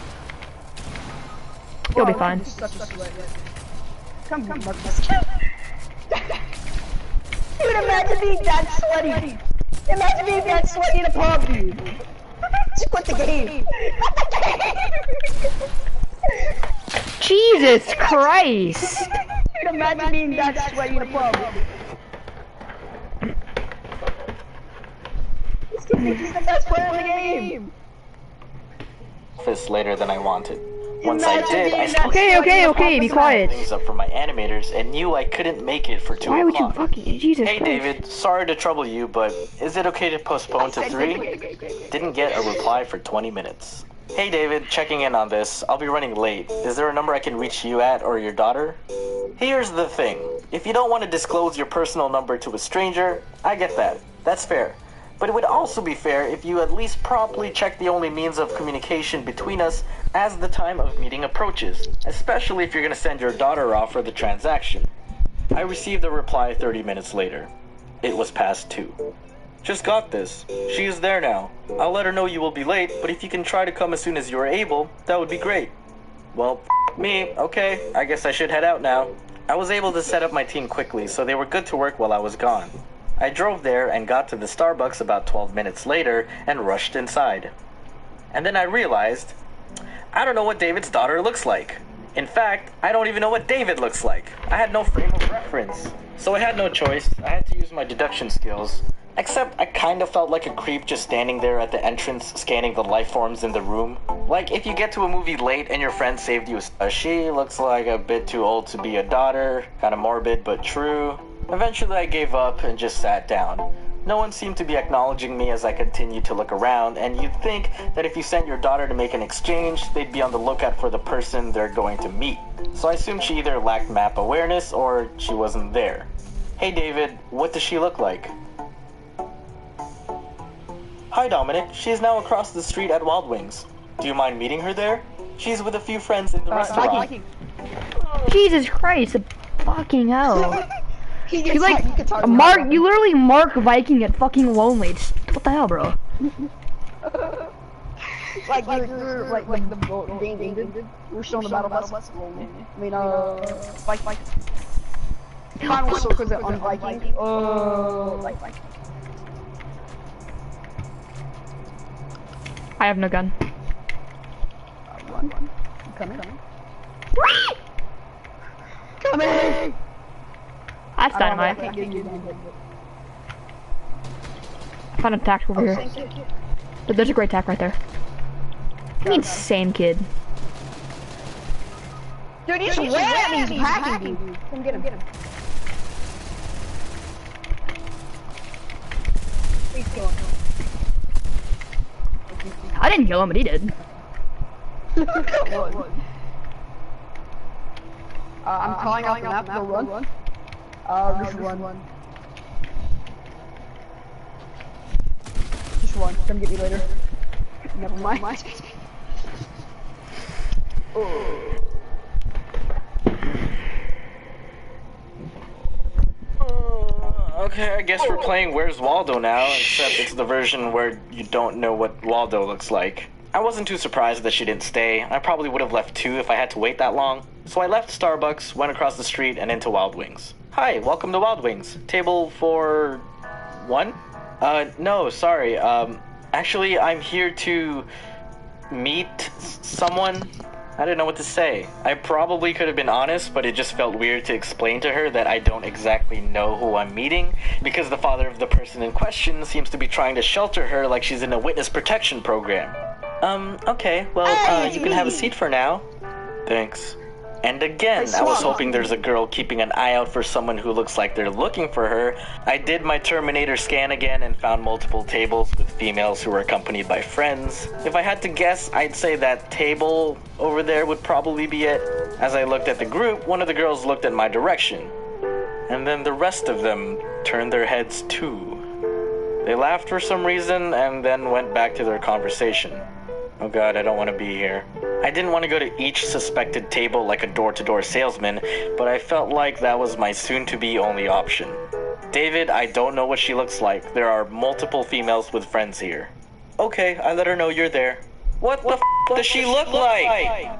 You'll be fine. Come, Marcus. Dude, imagine being that sweaty. Imagine being that sweaty in a pub, dude. Just quit the game. Jesus Christ! Dude, imagine being that sweaty in a pub. This kid thinks he's the best player in the game. Office later than I wanted. Once I did, I still Okay, be quiet. things up for my animators and knew I couldn't make it for 2 Why would you o'clock. fucking Jesus Hey Christ. David, sorry to trouble you, but is it okay to postpone to 3? Didn't get a reply for 20 minutes. Hey David, checking in on this. I'll be running late. Is there a number I can reach you at or your daughter? Here's the thing. If you don't want to disclose your personal number to a stranger, I get that. That's fair. But it would also be fair if you at least promptly check the only means of communication between us as the time of meeting approaches, especially if you're going to send your daughter off for the transaction. I received a reply 30 minutes later. It was past 2. Just got this. She is there now. I'll let her know you will be late, but if you can try to come as soon as you are able, that would be great. Well, me, okay, I guess I should head out now. I was able to set up my team quickly, so they were good to work while I was gone. I drove there and got to the Starbucks about 12 minutes later and rushed inside. And then I realized, I don't know what David's daughter looks like. In fact, I don't even know what David looks like. I had no frame of reference. So I had no choice. I had to use my deduction skills. Except I kind of felt like a creep just standing there at the entrance scanning the life forms in the room. Like if you get to a movie late and your friend saved you she looks like a bit too old to be a daughter. Kind of morbid but true. Eventually I gave up and just sat down. No one seemed to be acknowledging me as I continued to look around, and you'd think that if you sent your daughter to make an exchange, they'd be on the lookout for the person they're going to meet. So I assumed she either lacked map awareness or she wasn't there. Hey David, what does she look like? Hi Dominic, she is now across the street at Wild Wings. Do you mind meeting her there? She's with a few friends in the restaurant. Jesus Christ, fucking hell. You like Mark. you literally mark Viking at fucking lonely. What the hell, bro? like you're like the boat game ended. We're still in the battle bus. I mean, like final circles on Viking. Like. I have no gun. Run. I'm coming. Coming! That's dynamite. I found a tack over here. But there's a great tack right there. You insane kid. Dude, he just ran at me, he's hacking me. Come get him. Please kill him. I didn't kill him, but he did. I'm calling out the map, go run. Just run. Just run, come get me later. Never mind. Okay, I guess we're playing Where's Waldo now, except it's the version where you don't know what Waldo looks like. I wasn't too surprised that she didn't stay. I probably would have left too if I had to wait that long. So I left Starbucks, went across the street, and into Wild Wings. Hi, welcome to Wild Wings. Table for... 1? No, sorry. Actually, I'm here to... meet someone? I didn't know what to say. I probably could have been honest, but it just felt weird to explain to her that I don't exactly know who I'm meeting, because the father of the person in question seems to be trying to shelter her like she's in a witness protection program. Okay, well, you can have a seat for now. Thanks. And again, I was hoping there's a girl keeping an eye out for someone who looks like they're looking for her. I did my Terminator scan again and found multiple tables with females who were accompanied by friends. If I had to guess, I'd say that table over there would probably be it. As I looked at the group, one of the girls looked in my direction. And then the rest of them turned their heads too. They laughed for some reason and then went back to their conversation. Oh god, I don't want to be here. I didn't want to go to each suspected table like a door-to-door salesman, but I felt like that was my soon-to-be only option. David, I don't know what she looks like. There are multiple females with friends here. Okay, I let her know you're there. What the f does she look like?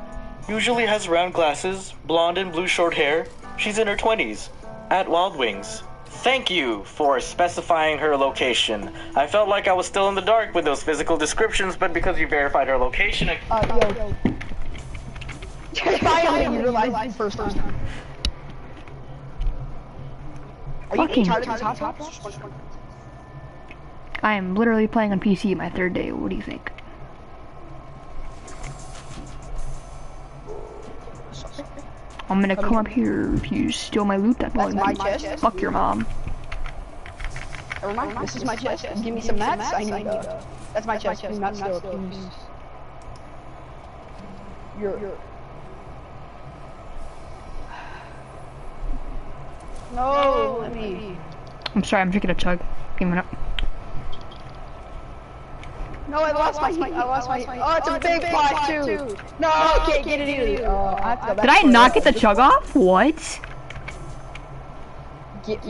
Usually has round glasses, blonde and blue short hair. She's in her 20s. At Wild Wings. Thank you for specifying her location. I felt like I was still in the dark with those physical descriptions, but because you verified her location, Yo. Finally, you realized the first time. Are you Fucking tired of these hot tops? I am literally playing on PC my 3rd day. What do you think? I'm gonna come up here if you steal my loot. That's my chest. Fuck your mom. Never mind, this is my chest. Give me some mats. I need that's my chest. Do not steal, please. You're... No, let me... I'm sorry, I'm drinking a chug. Give me a minute. No, I lost my... Oh, it's a big pot too. No, I can't get it either. I have to go back. Did I not get the chug off? What? Get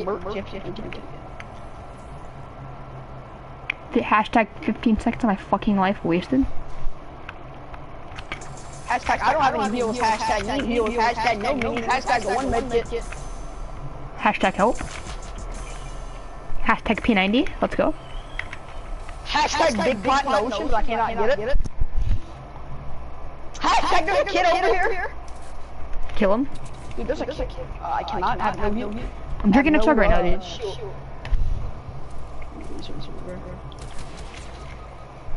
The hashtag 15 seconds of my fucking life wasted? Hashtag, I don't have any heals. Hashtag, need heals. Hashtag, no means. Hashtag, the one med kit. Hashtag help. Hashtag P90. Let's go. Hashtag big pot in the ocean, I cannot get it. Hashtag there's a kid over here. Kill him. Dude, there's a kid. I cannot have no heal. I'm drinking a chug right now, dude.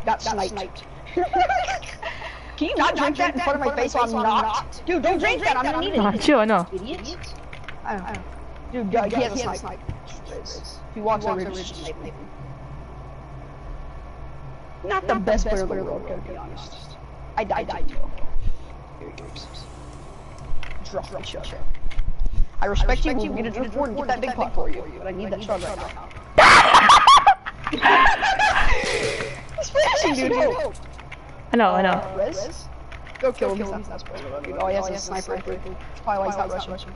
Got sniped. Can you not drink that in front of my face while I'm not? Dude, don't drink that, I'm gonna need it. Chill, I know. Idiot. I don't know. Dude, he has a snipe. He walks over and just snipe me. Not the best player in the world, to be honest. I died too. Drop my chug. I respect you, we'll get a drift board and get that big pot for you, but I need that chug right now. He's flashing, dude. I know. Rez? Go kill him. Oh, he has a sniper. That's probably why he's not rushing.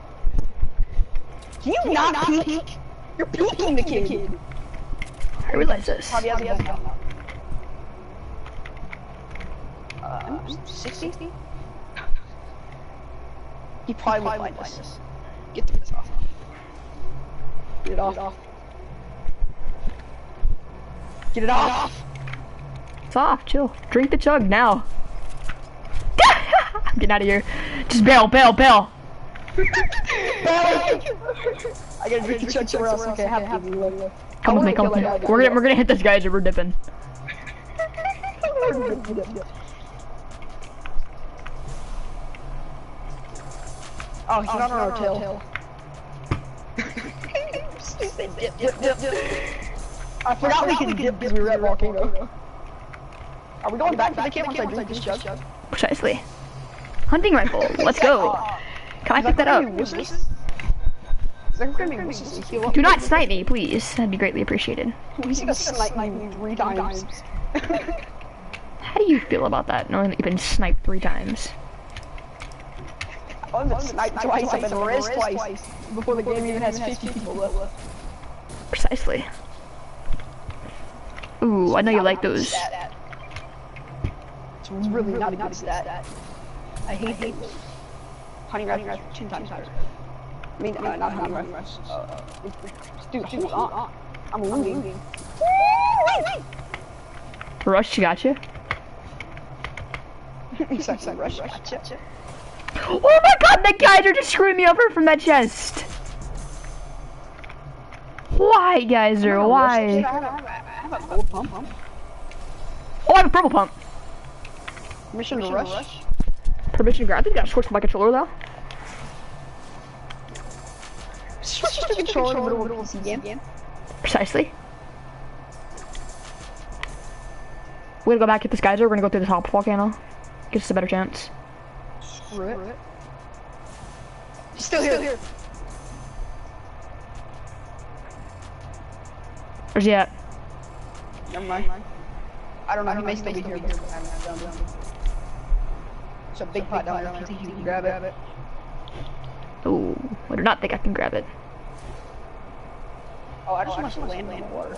Can you not peek? You're peeking the kid. I realize this. Probably has a gun. 60? He probably would find us. Get this off. Get it off. Get it off! It's off, chill. Drink the chug now. I'm getting out of here. Just bail. I gotta drink the chug somewhere else. Okay, have to. Come with me. We're gonna hit this guy as we're dipping. Oh, he's not on our tail. I forgot we could dip because we were at Volcano. Are we going back to the camp once I drink this jug? Precisely. Hunting rifle. Let's go. Can I pick that up? Do not snipe me, please. That'd be greatly appreciated. He's gonna snipe me 3 times. How do you feel about that, knowing that you've been sniped 3 times? I've been sniped twice, I've been rezzed twice, before the game even has 50 people left. Precisely. Ooh, I know you like those. It's really not a good stat. I hate those. Hunting rifle 2 times higher. I mean, not hunting rifle. Dude, hold on. I'm looting. Rush, gotcha. Rush, gotcha. Oh my god, the guys are just screwing me over from that chest. Why, Geyser? Why? I have a gold pump. Oh, I have a purple pump. Permission to rush? Permission to grab. I think I gotta switch to my controller though. Switch to the controller in the middle of the game. Precisely. We're gonna go back, get this geyser. We're gonna go through the top volcano. Gives us a better chance. Screw it. He's still here. Where's he at? Never mind. I don't know, he may still be here. It's a big pot down there. I think you can grab it. Oh, I do not think I can grab it. Oh, I just want to land in the water.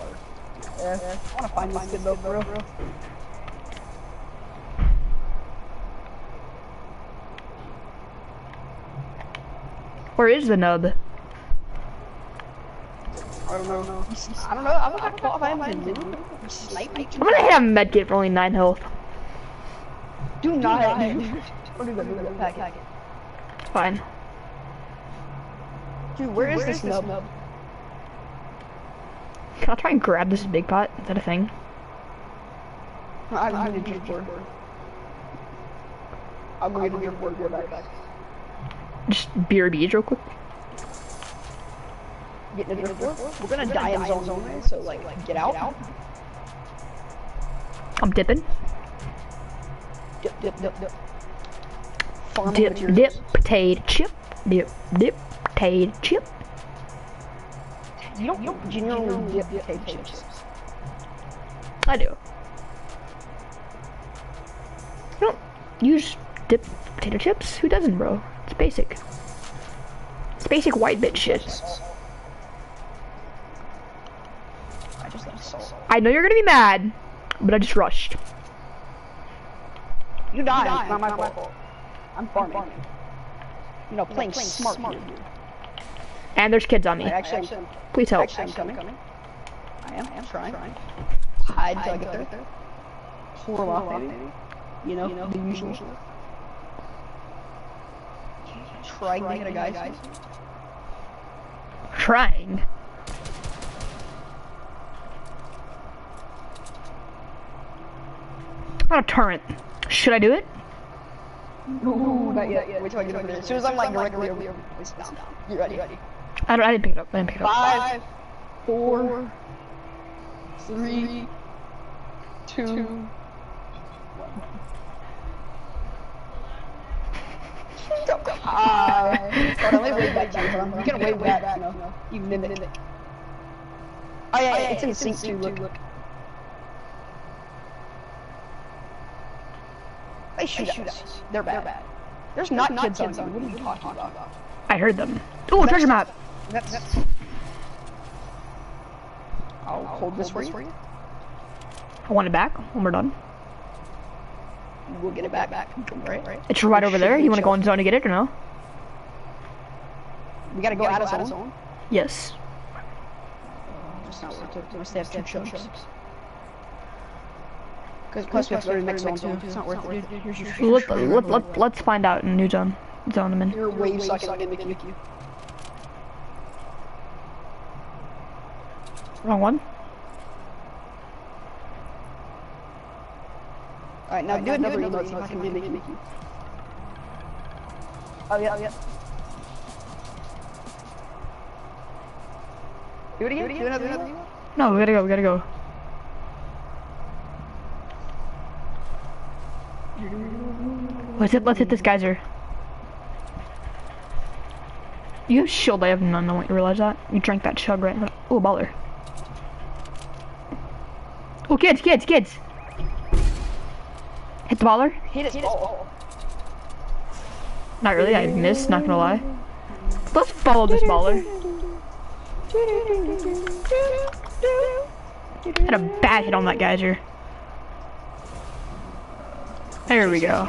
Yeah, I want to find this good though, bro. Where is the nub? I don't know. I'm gonna qualify him. Snipe me. I'm gonna hit a medkit for only 9 health. Do not hit me. What do that packet? Fine. Dude, where is this nub? Can I try and grab this big pot? Is that a thing? I'm gonna do board. I'm gonna do your board back. Just BRBs real quick. Get in the drift. We're gonna die in zone anyway, so like get out. I'm dipping. Dip. Dip, potato chip. Dip, potato chip. You don't generally dip potato chips. I do. You don't use dip potato chips? Who doesn't, bro? It's basic. It's basic white bitch shit. I just like salt. I know you're gonna be mad, but I just rushed. You died. It's not my fault. I'm farming. You know, playing smart. And there's kids on me. Actually, please help. I'm coming. I am trying. Hide until I get there. Pull them off, maybe. You know, the usual. Trying to hit a guy. Trying? On a turret. Should I do it? Ooh, not yet. Wait till I get over there. As soon as I'm like directly over here, it's down. You ready? I didn't pick it up. 5, 4, 3, 2, 1. Wave back to you. You can wave back. No. You mimic. Oh yeah, it's in sync too. Look. They shoot us. They're bad. There's not kids on you. What are you talking about? I heard them. Ooh, treasure map. I'll hold this for you. I want it back when we're done. we'll get it back. Right? It's right over there. You want to go in zone to get it or no? We gotta go out of zone. Yes. It's not worth it. Unless they have two chunks. Because we have to go to the next zone too. It's not worth it, dude. Here's your Let's find out in new zone. Zone I'm in. Your wave so I can mimic you. Wrong one. Alright, now do another emote so I can mimic you. Oh yeah. Do it again? Do another emote? No, we gotta go. Let's hit this geyser. You have shield, I have none, I want you to realize that. You drank that chug right now. Oh, baller. Oh, kids! Hit the baller? Hit it. Oh. Not really, I missed, not gonna lie. Let's follow this baller. Had a bad hit on that geyser. There we go.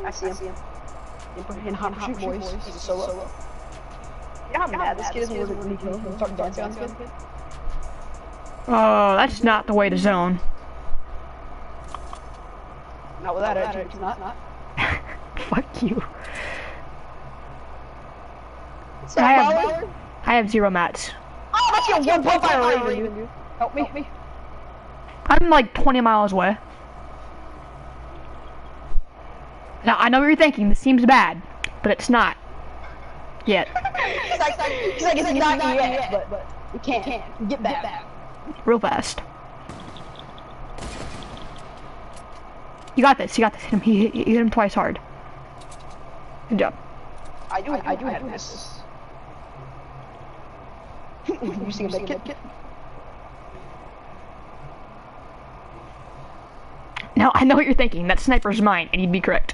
I see him. In hot pursuit, boys. He's a solo. Yeah, I'm mad. This kid isn't worth it. He's starting dancing on this kid. Oh, that's not the way to zone. Not with that attitude, it's not. Fuck you. I have 0 mats. Oh, that's your 1.5 rating, dude. Help me. I'm like 20 miles away. Now, I know what you're thinking, this seems bad, but it's not. Yet. It's like it's not yet, but we can't. Get back. Real fast. You got this. Hit him. He hit him twice hard. Good job. I do have this. You see a kid? Now, I know what you're thinking. That sniper's mine, and you'd be correct.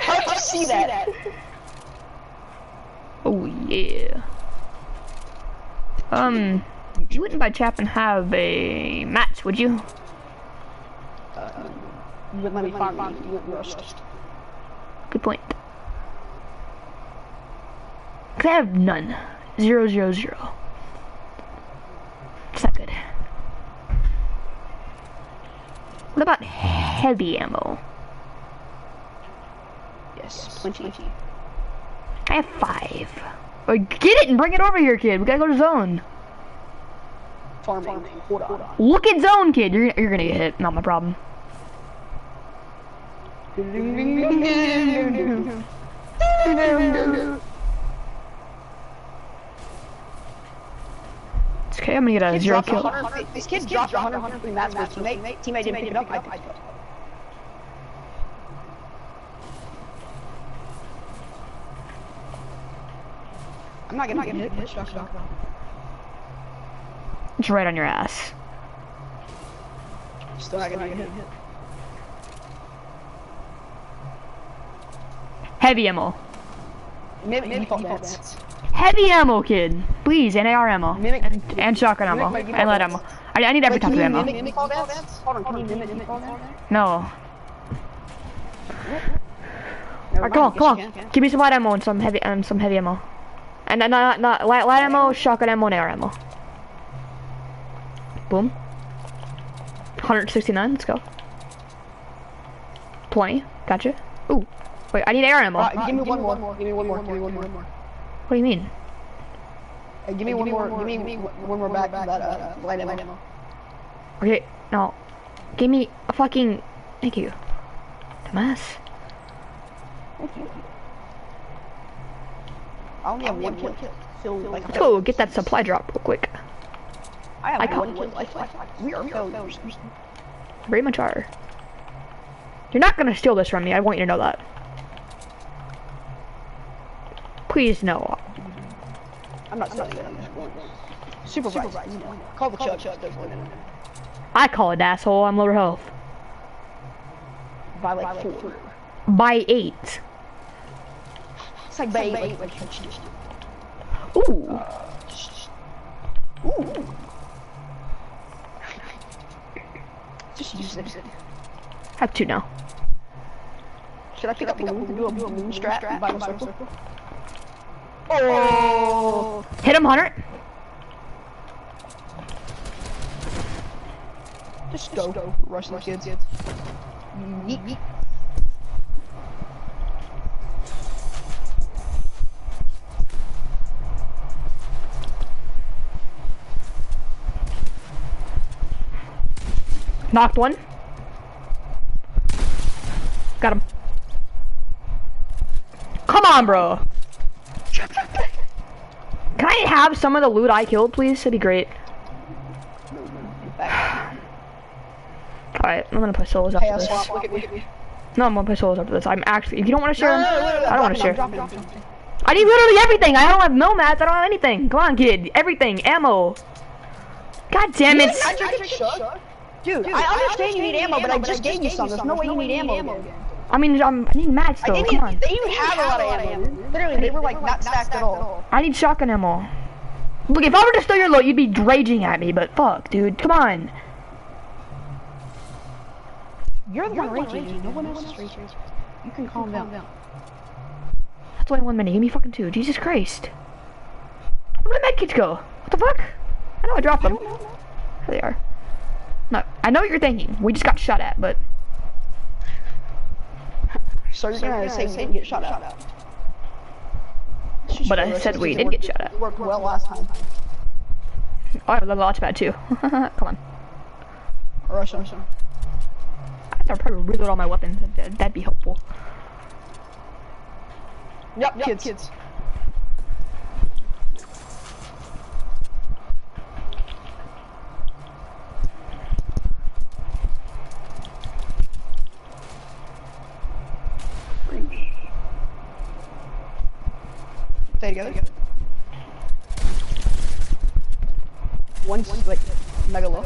How did you see that? Oh, yeah. You wouldn't by chap and have a match, would you? You wouldn't let me farm me. You wouldn't rush. Good point. Cause I have none. 0, 0, 0. It's not good. What about heavy ammo? Yes, plenty. I have 5. Oh, get it and bring it over here, kid. We gotta go to zone. Farming. Hold on. Look at zone, kid. You're gonna get hit. Not my problem. It's okay, I'm gonna get a 0 kill. These kids dropped 150 mats for teammate didn't pick it up, I picked it up. I'm not gonna get hit. Shock. It's right on your ass. Still not gonna get hit. Heavy ammo. Heavy ammo, kid. Please, and AR ammo. And shotgun ammo. And light ammo. I need every type of ammo. No. Alright, come on. Give me some light ammo and some heavy ammo. And not light ammo, shotgun ammo, and AR ammo. Boom. 169, let's go. 20, gotcha. Ooh. Wait, I need AR ammo. Give me one more. What do you mean? Give me one more back of that light ammo. Okay, no. Give me a fucking... Thank you. Dumbass. Thank you. I only have one kill. Let's go get that supply drop real quick. I have one kill. We are failures. Very much are. You're not gonna steal this from me, I want you to know that. Please no. I'm not stealing it. Supervise. Call the chug. I call it asshole, I'm lower health. By like 4. By 8. It's like by 8. Ooh. Ooh. Just use it. Have two now. Should I pick up balloons and do a balloon strat and vinyl circle? Oh! Hit him, Hunter. Just go. Rush the kids. Yeet. Knocked one. Got him. Come on, bro. Can I have some of the loot I killed, please? That'd be great. Alright, I'm gonna play solos after this. No, I'm gonna play solos after this. I'm actually, if you don't want to share, I don't want to share. I need literally everything. I don't have nomats. I don't have anything. Come on, kid. Everything. Ammo. God damn it. Dude, I understand you need ammo, but I just gave you some. There's no way you need ammo again. I mean, I need mats though. Come on. They even have a lot of ammo. Literally, they were like not stacked at all. I need shotgun ammo. Look, if I were to steal your loot, you'd be raging at me, but fuck, dude. Come on. You're the one raging, dude. No one else is raging. You can calm down. That's only 1 minute. Give me fucking 2. Jesus Christ. Where did medkits go? What the fuck? I know I dropped them. There they are. No, I know what you're thinking. We just got shot at, but... So you're gonna say we didn't get shot at. But I said we did get shot at. It worked well last time. Oh, I have a launch pad too. Come on. Rush him. I'll probably reload all my weapons. That'd be helpful. Yep, kids. Stay together. One's like mega low.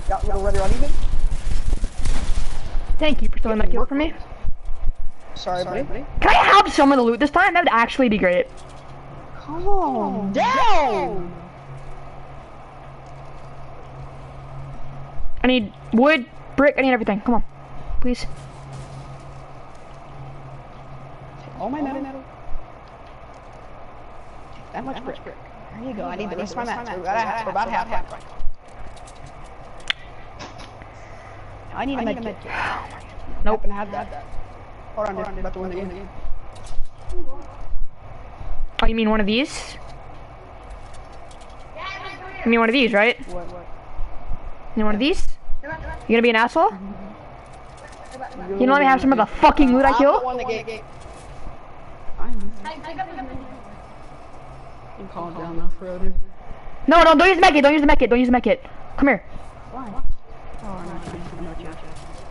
Got ready on even. Thank you for stealing that kill from me. Sorry, buddy. Can I have some of the loot this time? That would actually be great. Calm down. I need wood, brick, I need everything. Come on. Please. All my metal. That much brick. There you go. I need the rest of my mats. We're about halfway. I need a med kit. Nope. I have that. Hold on, dude. About to win the game. Oh, you mean one of these? You mean one of these, right? What? You need one of these? You gonna be an asshole? You don't let me have some of the fucking loot I killed? I'm calling down now, bro, dude. No, don't use the medkit, don't use the medkit. Come here. Why? Oh, no.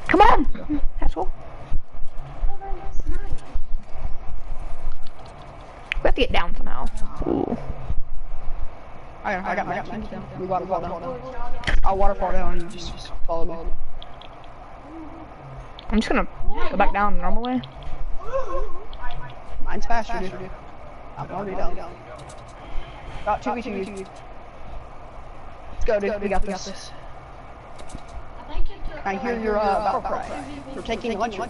Come on, asshole. We have to get down somehow. Ooh. I got my down. We waterfall down. I'll waterfall down and you just follow me. I'm just gonna go back down the normal way. Mine's faster, dude. I'm already down. About 2v2. Let's go, dude. We got this. I hear your battle cry. We're taking lunchroom.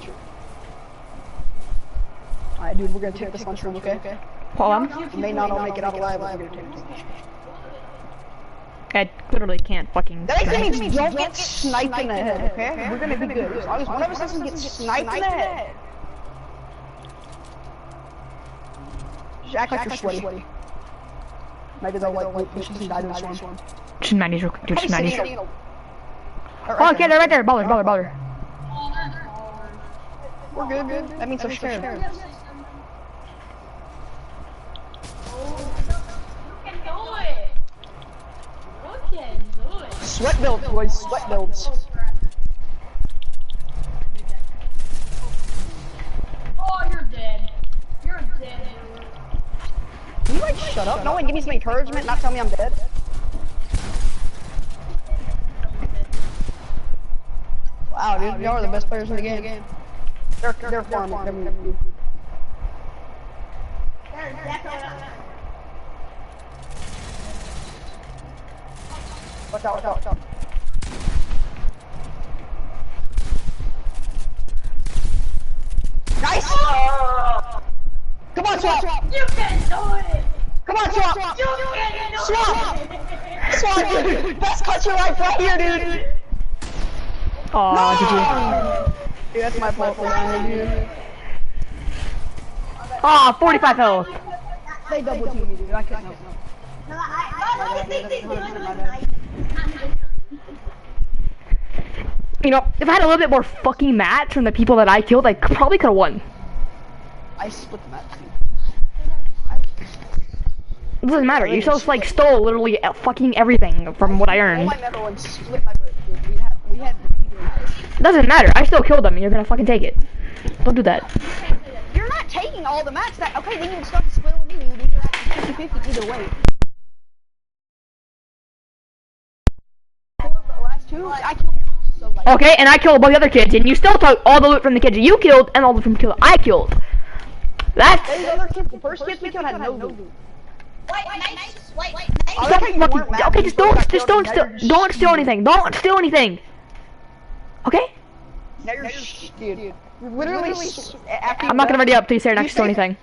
Alright, dude, we're gonna take this lunchroom, okay? Hold on. We may not all make it out alive, but we're gonna take it. I literally can't fucking... That means don't get sniped in the head, okay? We're gonna be good. As long as one of us doesn't get sniped in the head. Just act like you're sweaty. Maybe they'll like push us and die to a storm. Just 90s real quick, dude, just 90s. Oh, okay, they're right there. Baller. We're good. That means they're scared. Sweat builds, boys. Sweat builds. Oh, you're dead. You're dead. Can you like shut up? No one give me some encouragement, not tell me I'm dead. Wow, dude, y'all are the best players in the game. They're farming. Watch out, watch out, watch out. Nice! Come on, Swap! You can do it! Come on, Swap! You can do Swap! it! Swap, dude! Best country life right here, dude! Aw, GG. Dude, that's my fault for that, dude. Aw, 45 health. They double team me, dude. I couldn't help it. You know, if I had a little bit more fucking mats from the people that I killed, I probably could have won. I split the map, dude. It doesn't matter. You still like stole literally fucking everything from what I All earned. my metal and split my bird, dude. We had It doesn't matter. I still killed them, and you're gonna fucking take it. Don't do that. You're not taking all the mats. That okay? Then you would start to split with me. You'd have 50-50 either way. The last two, I killed. So like. Okay, and I killed both the other kids, and you still took all the loot from the kids that you killed, and all the loot from the kids I killed. That's. Those other kids, the first kids we killed had no loot. Okay, just don't steal anything. Don't steal anything. Okay? Now you're dude. You're literally. After I'm not gonna ready up till you say not to steal anything.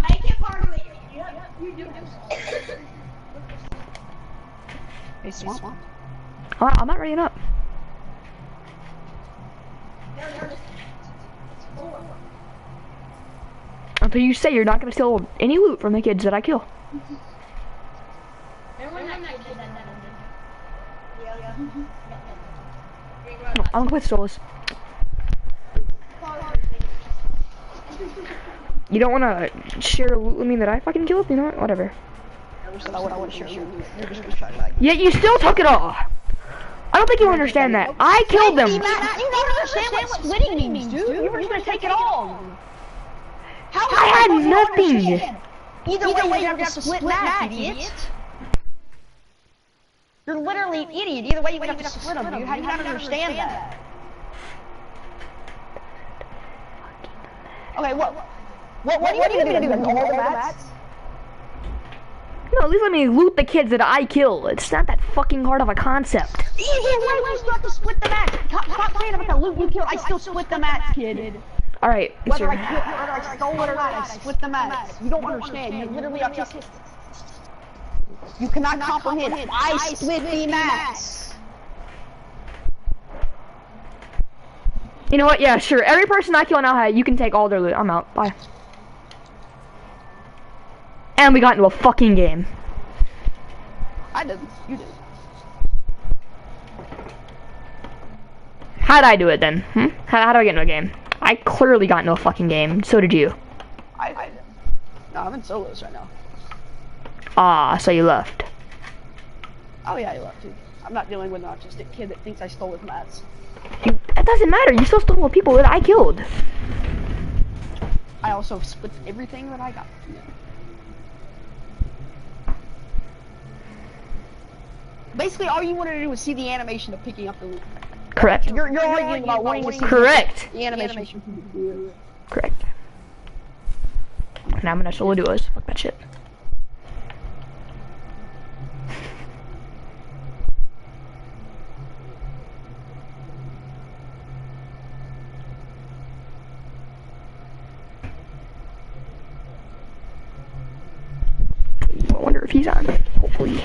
Make it part of it. You do this. Hey, Swamp. I'm not ready up. Until you say you're not gonna steal any loot from the kids that I kill. No, I'm gonna quit stores. You don't wanna share loot with me that I fucking killed? You know what? Whatever. I want to share you. Yet you still took it all. I don't think you understand that. I killed them. You don't understand what splitting means, dude. You were just gonna take it all. I had nothing. Either way, you're gonna split that, idiot. You're literally an idiot. Either way, you're gonna have to split them, dude. How do you not understand that? Okay, what are you gonna do? All the mats? No, at least let me loot the kids that I kill. It's not that fucking hard of a concept. Either way, we still have to split the mats. Stop saying about the loot you killed. I still split the mats, kid. Alright, Whether I stole it or not, I split the mats. You don't understand. You're literally autistic. You cannot comprehend. I split the mats. You know what? Yeah, sure. Every person I kill now, you can take all their loot. I'm out. Bye. And we got into a fucking game. I didn't. You did. How'd I do it then? How do I get into a game? I clearly got into a fucking game. So did you. No, I'm in solos right now. Ah, so you left. Oh yeah, I left, dude. I'm not dealing with an autistic kid that thinks I stole his mats. It doesn't matter. You still stole the people that I killed. I also split everything that I got. Yeah. Basically, all you wanted to do was see the animation of picking up the loot. Correct. You're arguing about wanting to see Correct. the animation. Correct. Now I'm gonna solo duos. Fuck that shit. I wonder if he's on. Hopefully.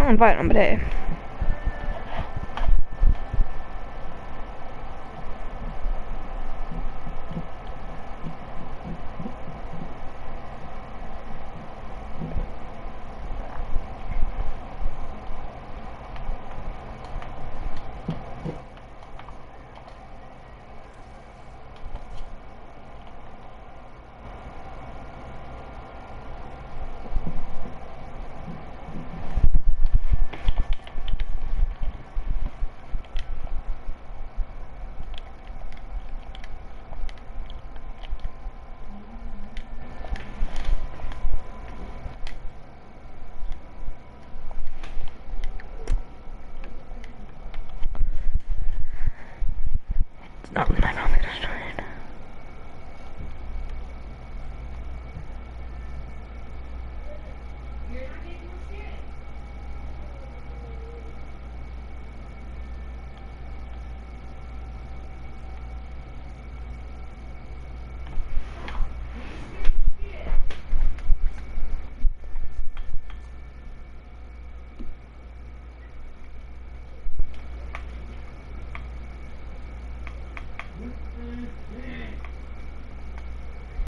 I'll invite him, but hey.